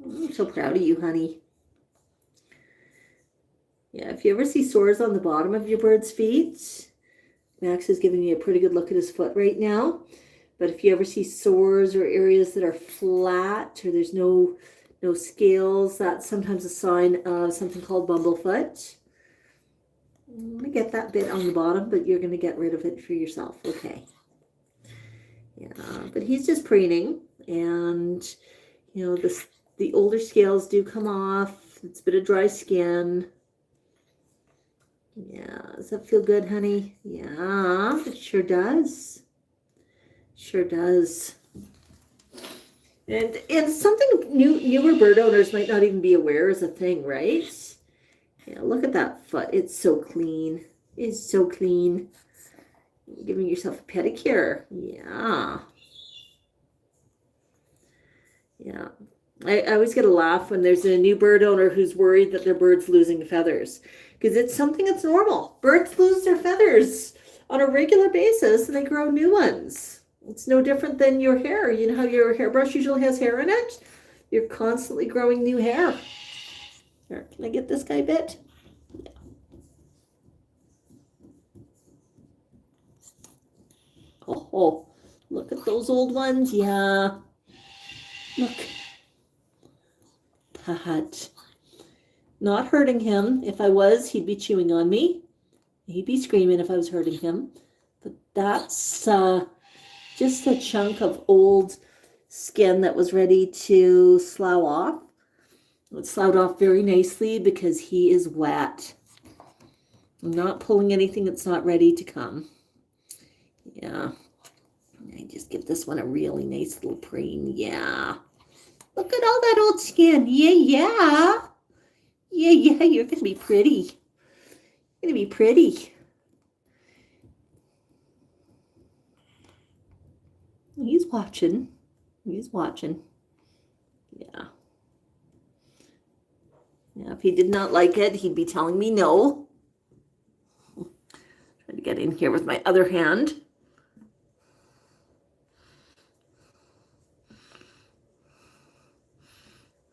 I'm so proud of you, honey. Yeah, if you ever see sores on the bottom of your bird's feet, Max is giving you a pretty good look at his foot right now. But if you ever see sores or areas that are flat or there's no scales, that's sometimes a sign of something called bumblefoot. I'm going to get that bit on the bottom, but you're going to get rid of it for yourself. Okay. Yeah, but he's just preening, and you know, the older scales do come off. It's a bit of dry skin. Yeah, does that feel good, honey? Yeah, it sure does. Sure does. And something newer bird owners might not even be aware is a thing, right? Yeah, look at that foot. It's so clean. It's so clean. You're giving yourself a pedicure. Yeah. Yeah. I always get a laugh when there's a new bird owner who's worried that their bird's losing feathers, because it's something that's normal. Birds lose their feathers on a regular basis and they grow new ones. It's no different than your hair. You know how your hairbrush usually has hair in it? You're constantly growing new hair. Here, can I get this guy a bit? Yeah. Oh, look at those old ones. Yeah. Look. That. Not hurting him. If I was, he'd be chewing on me. He'd be screaming if I was hurting him. But that's just a chunk of old skin that was ready to slough off. It sloughed off very nicely because he is wet. I'm not pulling anything that's not ready to come. Yeah. I just give this one a really nice little preen. Yeah. Look at all that old skin. Yeah, yeah. Yeah, yeah, you're going to be pretty. You're going to be pretty. He's watching. He's watching. Yeah. Yeah, if he did not like it, he'd be telling me no. Try to get in here with my other hand.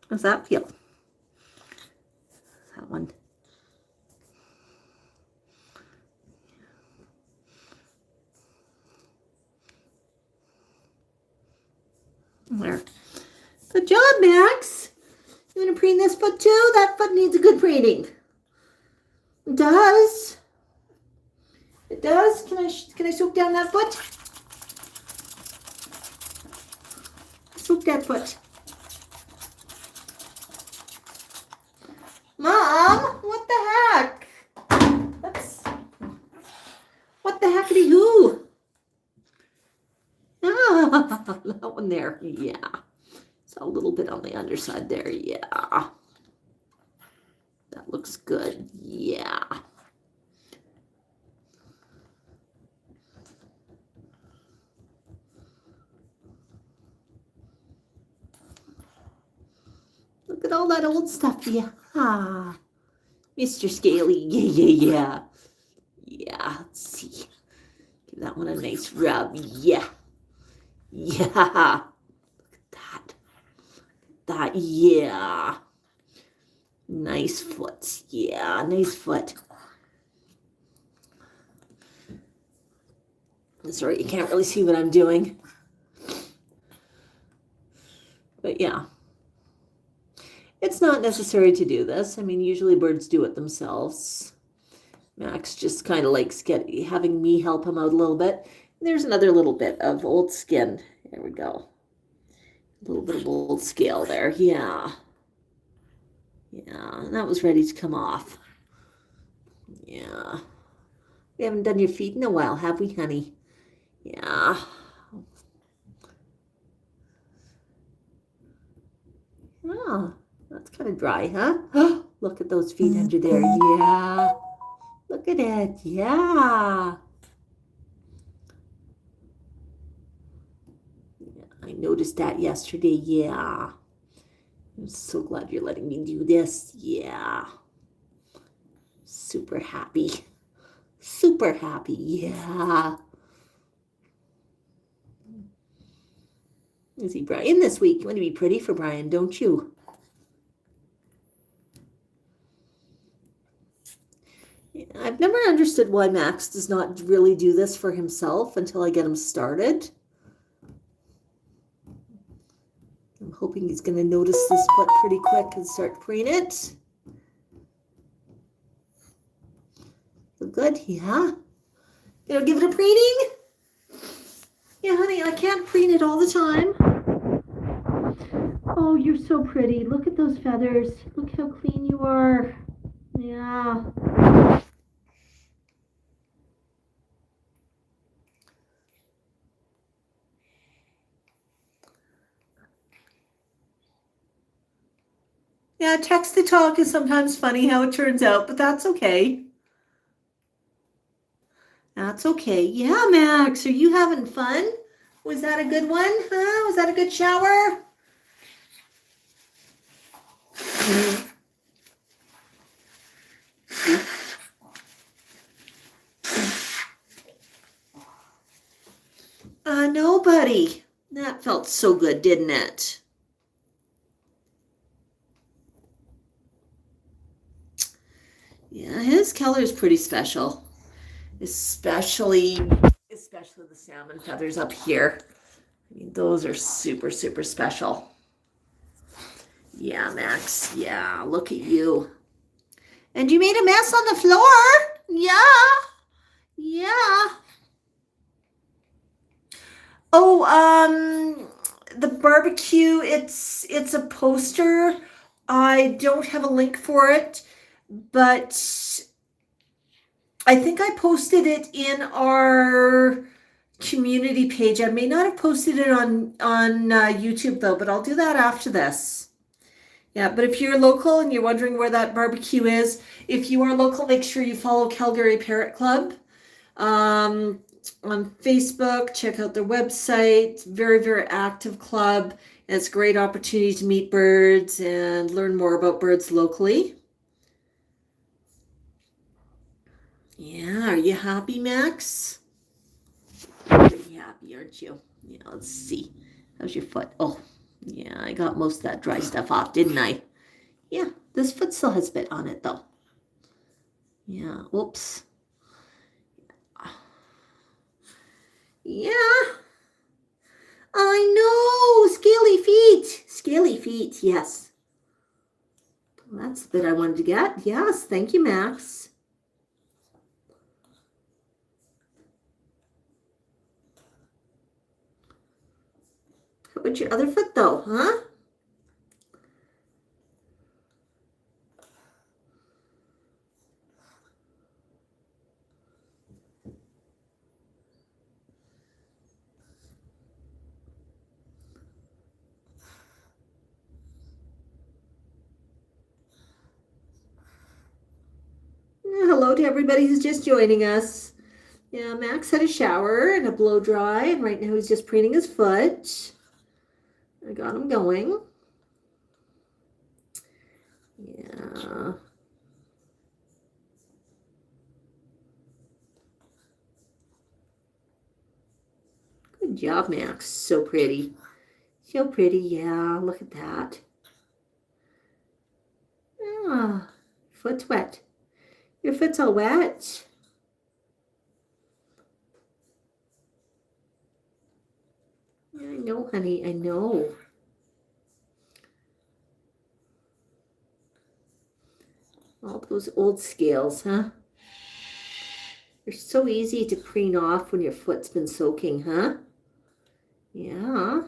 How's that feel? That one. There. Good job, Max. You want to preen this foot too? That foot needs a good preening. It does. It does. Can I soak down that foot? Soak that foot. Mom, what the heck? What the heckity who? Ah, that one there. Yeah. It's a little bit on the underside there. Yeah. That looks good. Yeah. Look at all that old stuff. Yeah. Ah. Mr. Scaly. Yeah, yeah, yeah. Yeah. Let's see. Give that one a nice rub. Yeah. Yeah. Look at that. that. Yeah. Nice foot. Yeah, nice foot. Sorry, you can't really see what I'm doing. But yeah. It's not necessary to do this. I mean, usually birds do it themselves. Max just kind of likes having me help him out a little bit. And there's another little bit of old skin. There we go. A little bit of old scale there. Yeah. Yeah, that was ready to come off. Yeah. We haven't done your feet in a while, have we, honey? Yeah. Oh, that's kind of dry, huh? Look at those feet under there. Yeah. Look at it. Yeah. I noticed that yesterday. Yeah. I'm so glad you're letting me do this. Yeah. Super happy. Super happy. Yeah. You see Brian this week. You want to be pretty for Brian, don't you? Yeah, I've never understood why Max does not really do this for himself until I get him started. I'm hoping he's going to notice this foot pretty quick and start preening it. Feel good? Yeah. You know, give it a preening? Yeah, honey, I can't preen it all the time. Oh, you're so pretty. Look at those feathers. Look how clean you are. Yeah. Yeah, text to talk is sometimes funny how it turns out, but that's okay. That's okay. Yeah, Max, are you having fun? Was that a good one? Huh? Was that a good shower? No, buddy. That felt so good, didn't it? Yeah, his color is pretty special. Especially the salmon feathers up here. I mean, those are super, super special. Yeah, Max. Yeah, look at you. And you made a mess on the floor. Yeah. Yeah. Oh, the barbecue, it's a poster. I don't have a link for it, but I think I posted it in our community page. I may not have posted it on YouTube though, but I'll do that after this. Yeah, but if you're local and you're wondering where that barbecue is, if you are local, make sure you follow Calgary Parrot Club on Facebook. Check out their website. Very, very active club. And it's a great opportunity to meet birds and learn more about birds locally. Yeah, are you happy, Max? Pretty happy, aren't you? Yeah, let's see. How's your foot? Oh, yeah, I got most of that dry stuff off, didn't I? Yeah, this foot still has a bit on it, though. Yeah, whoops. Yeah. I know, scaly feet. Scaly feet, yes. Well, that's the bit I wanted to get. Yes, thank you, Max. How about your other foot, though, huh? Hello to everybody who's just joining us. Yeah, Max had a shower and a blow dry, and right now he's just preening his foot. I got him going. Yeah. Good job, Max. So pretty. So pretty, yeah. Look at that. foot's wet. Your foot's all wet. I know, honey, I know. All those old scales, huh? They're so easy to preen off when your foot's been soaking, huh? Yeah.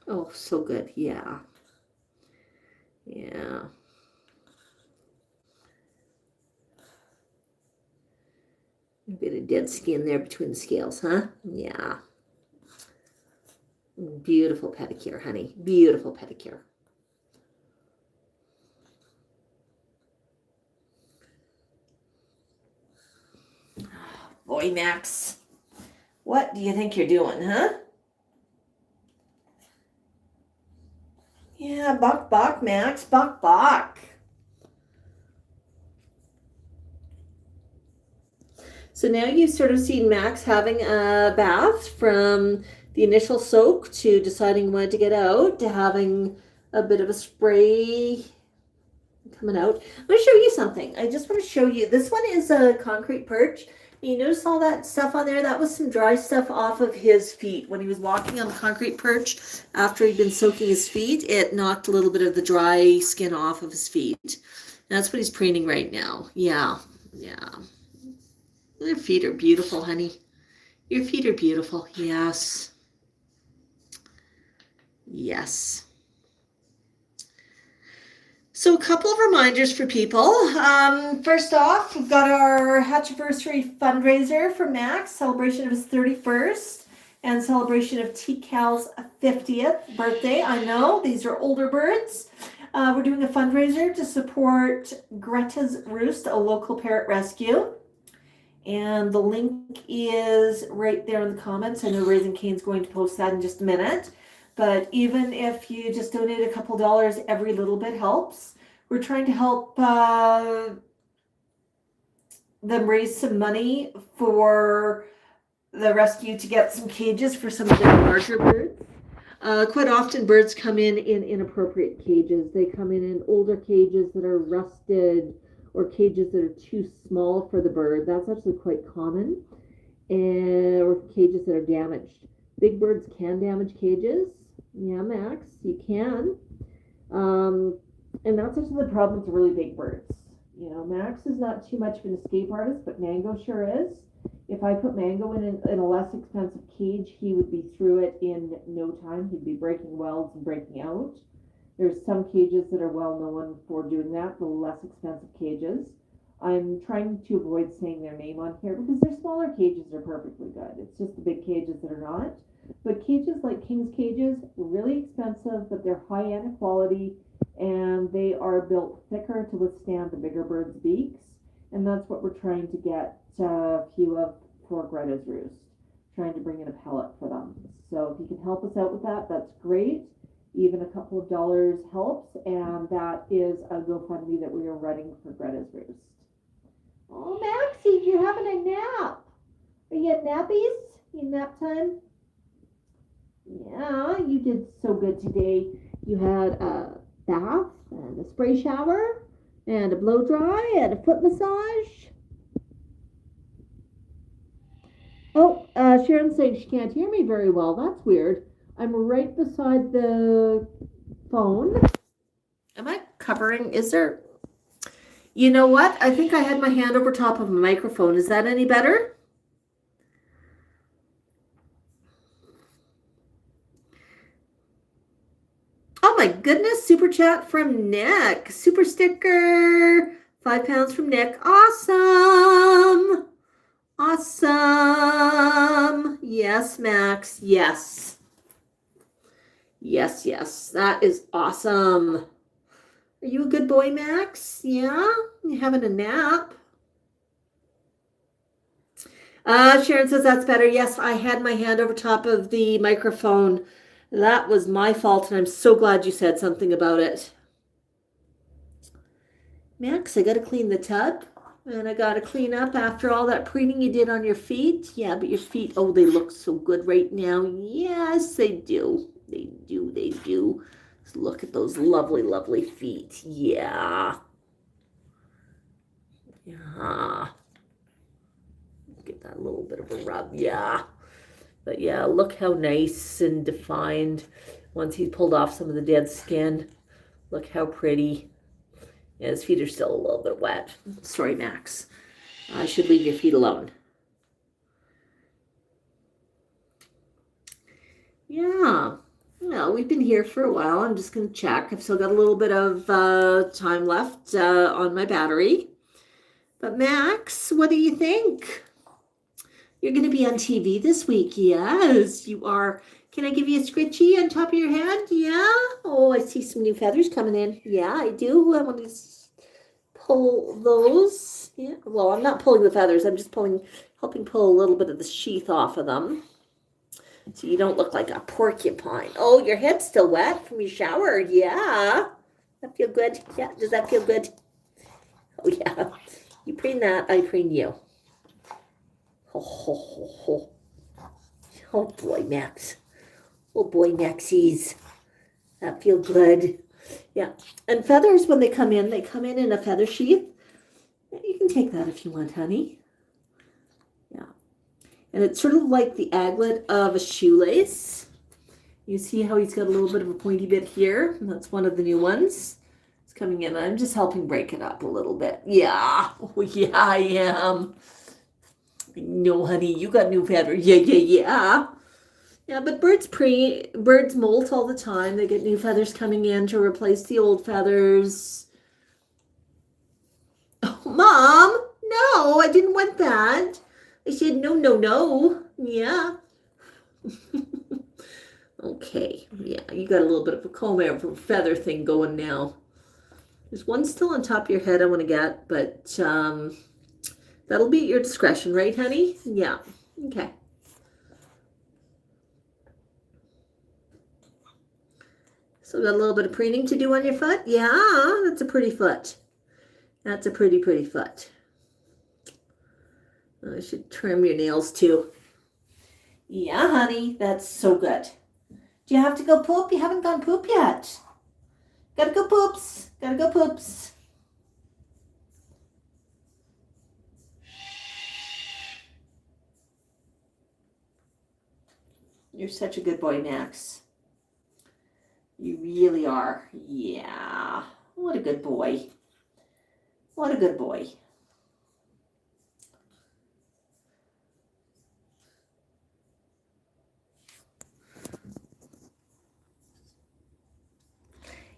Oh, so good. Yeah. Yeah. A bit of dead skin there between the scales, huh? Yeah. Beautiful pedicure, honey. Beautiful pedicure. Boy, Max, what do you think you're doing, huh? Yeah, bok, Max, bok. So now you've sort of seen Max having a bath from the initial soak to deciding when to get out to having a bit of a spray coming out. I'm going to show you something. I just want to show you. This one is a concrete perch. You notice all that stuff on there? That was some dry stuff off of his feet. When he was walking on the concrete perch, after he'd been soaking his feet, it knocked a little bit of the dry skin off of his feet. And that's what he's preening right now. Yeah. Your feet are beautiful, honey. Your feet are beautiful. Yes. So a couple of reminders for people. First off, we've got our Hatchiversary fundraiser for Max, celebration of his 31st and celebration of T-Cal's 50th birthday. I know, these are older birds. We're doing a fundraiser to support Greta's Roost, a local parrot rescue. And the link is right there in the comments. I know Raising Cane's going to post that in just a minute. But even if you just donate a couple dollars, every little bit helps. We're trying to help them raise some money for the rescue to get some cages for some of their larger birds. Quite often birds come in inappropriate cages. They come in older cages that are rusted or cages that are too small for the bird. That's actually quite common. Or cages that are damaged. Big birds can damage cages. Yeah, Max, you can. And that's actually the problem with really big birds. You know, Max is not too much of an escape artist, but Mango sure is. If I put Mango in a less expensive cage, he would be through it in no time. He'd be breaking welds and breaking out. There's some cages that are well known for doing that, the less expensive cages. I'm trying to avoid saying their name on here because their smaller cages are perfectly good. It's just the big cages that are not. But cages like King's cages, really expensive, but they're high-end quality, and they are built thicker to withstand the bigger birds' beaks. And that's what we're trying to get a few of for Greta's Roost, trying to bring in a pellet for them. So if you can help us out with that, that's great. Even a couple of dollars helps, and that is a GoFundMe that we are running for Greta's Roost. Oh, Maxie, you're having a nap. Are you at nappies? You nap time? Yeah, you did so good today. You had a bath and a spray shower and a blow dry and a foot massage. Oh, Sharon's saying she can't hear me very well. That's weird. I'm right beside the phone. Am I covering? Is there? You know what? I think I had my hand over top of a microphone. Is that any better? Oh my goodness, super chat from Nick. Super sticker. £5 from Nick. Awesome. Awesome. Yes, Max. Yes. Yes. That is awesome. Are you a good boy, Max? Yeah? You having a nap? Sharon says that's better. Yes, I had my hand over top of the microphone. That was my fault, and I'm so glad you said something about it. Max, I gotta clean the tub. And I got to clean up after all that preening you did on your feet. Yeah, but your feet, oh, they look so good right now. Yes, they do. They do. They do. Just look at those lovely, lovely feet. Yeah. Yeah. Get that little bit of a rub. Yeah. But yeah, look how nice and defined once he pulled off some of the dead skin. Look how pretty. Yeah, his feet are still a little bit wet. Sorry, Max. I should leave your feet alone. Yeah. Well, we've been here for a while. I'm just going to check. I've still got a little bit of time left on my battery. But Max, what do you think? You're going to be on TV this week. Yes, you are. Can I give you a scritchy on top of your head? Yeah. Oh, I see some new feathers coming in. Yeah, I do. I want to pull those. Yeah. Well, I'm not pulling the feathers. I'm just helping pull a little bit of the sheath off of them. So you don't look like a porcupine. Oh, your head's still wet from your shower. Yeah. That feel good? Yeah. Does that feel good? Oh, yeah. You preen that, I preen you. Oh boy, Max. Oh boy, Maxies. That feel good. Yeah. And feathers, when they come in a feather sheath. You can take that if you want, honey. Yeah. And it's sort of like the aglet of a shoelace. You see how he's got a little bit of a pointy bit here? And that's one of the new ones. It's coming in. I'm just helping break it up a little bit. Yeah. Oh, yeah, I am. No, honey, you got new feathers. Yeah. Yeah, but birds molt all the time. They get new feathers coming in to replace the old feathers. Oh, Mom, no, I didn't want that. I said no. Yeah. Okay. Yeah, you got a little bit of a comb over feather thing going now. There's one still on top of your head I want to get, but that'll be at your discretion, right, honey? Yeah. Okay. So got a little bit of preening to do on your foot? Yeah, that's a pretty foot. That's a pretty, pretty foot. I should trim your nails too. Yeah, honey, that's so good. Do you have to go poop? You haven't gone poop yet. Gotta go poops. Gotta go poops. You're such a good boy, Max. You really are. Yeah. What a good boy. What a good boy.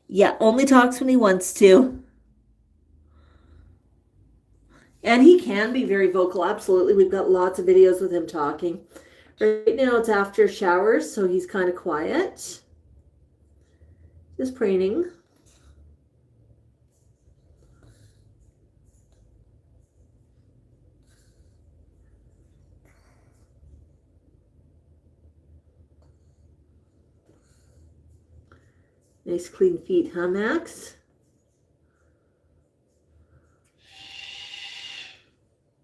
Yeah, only talks when he wants to. And he can be very vocal, absolutely. We've got lots of videos with him talking. Right now it's after showers, so he's kind of quiet. Just preening. Nice clean feet, huh, Max?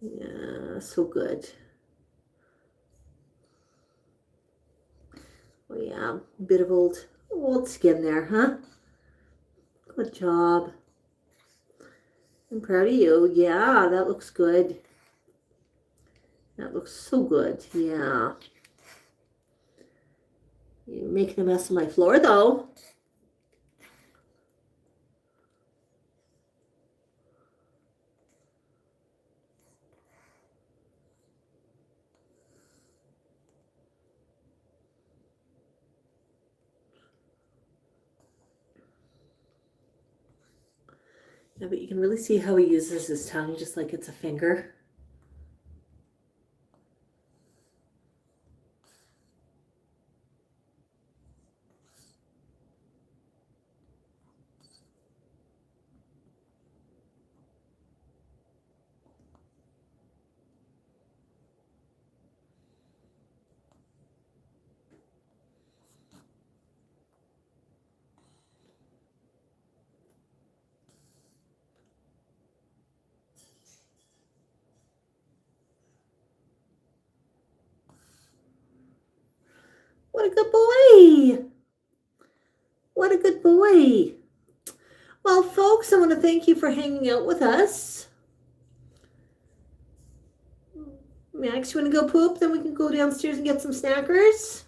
Yeah, so good. Oh yeah, a bit of old skin there, huh? Good job. I'm proud of you. Yeah, that looks good. That looks so good. Yeah. You're making a mess of my floor, though. Yeah, but you can really see how he uses his tongue just like it's a finger. What a good boy. What a good boy. Well, folks, I want to thank you for hanging out with us. Max, you want to go poop? Then we can go downstairs and get some snackers.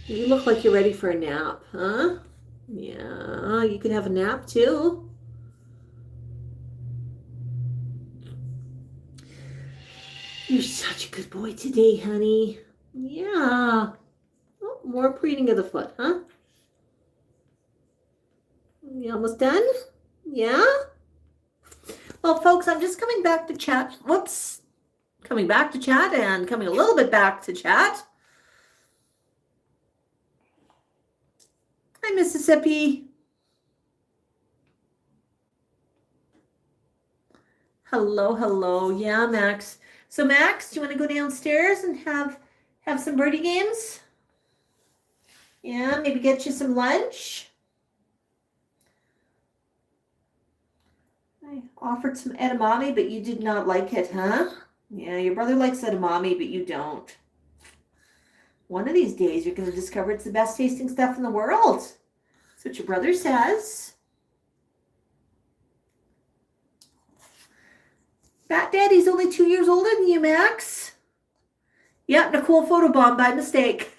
You look like you're ready for a nap, huh? Yeah, you can have a nap too. You're such a good boy today, honey. Yeah. Oh, more preening of the foot, huh? You almost done? Yeah? Well, folks, I'm just coming back to chat. Whoops. Coming back to chat and coming a little bit back to chat. Hi, Mississippi. Hello, hello. Yeah, Max. So, Max, do you want to go downstairs and have some birdie games? Yeah, maybe get you some lunch. I offered some edamame, but you did not like it, huh? Yeah, your brother likes edamame, but you don't. One of these days, you're going to discover it's the best tasting stuff in the world. That's what your brother says. Fat Daddy's only 2 years older than you, Max. Yep, Nicole photobombed by mistake.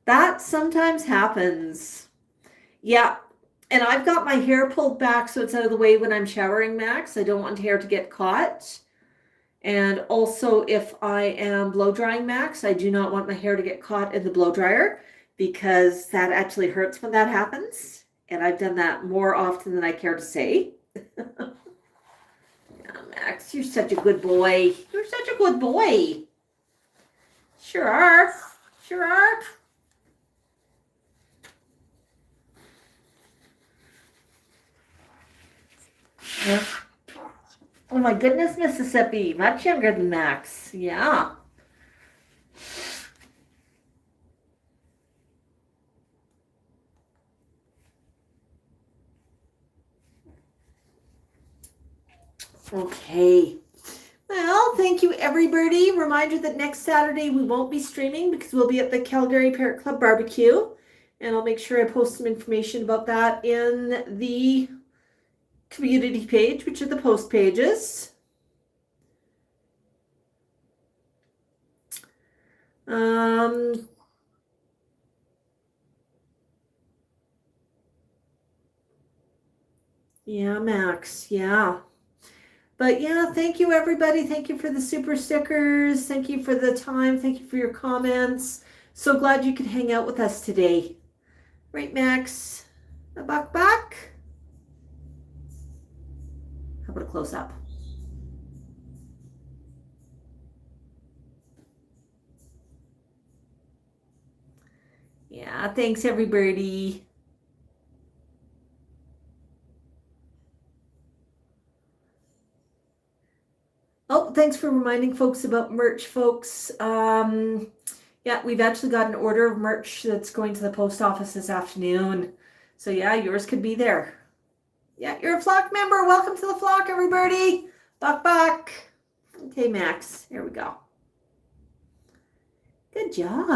That sometimes happens. Yeah, and I've got my hair pulled back so it's out of the way when I'm showering, Max. I don't want hair to get caught. And also, if I am blow drying, Max, I do not want my hair to get caught in the blow dryer because that actually hurts when that happens. And I've done that more often than I care to say. Yeah, Max, you're such a good boy. You're such a good boy. Sure are. Sure are. Yeah. Oh my goodness, Mississippi. Much younger than Max. Yeah. Okay. Well, thank you, everybody. Reminder that next Saturday we won't be streaming because we'll be at the Calgary Parrot Club barbecue. And I'll make sure I post some information about that in the community page, which are the post pages. Yeah, Max. Yeah. But yeah, thank you, everybody. Thank you for the super stickers. Thank you for the time. Thank you for your comments. So glad you could hang out with us today. Right, Max? A buck back? How about a close up? Yeah, thanks, everybody. Oh, thanks for reminding folks about merch, folks. Yeah, we've actually got an order of merch that's going to the post office this afternoon. So yeah, yours could be there. Yeah, you're a flock member. Welcome to the flock, everybody. Buck, buck. Okay, Max. Here we go. Good job.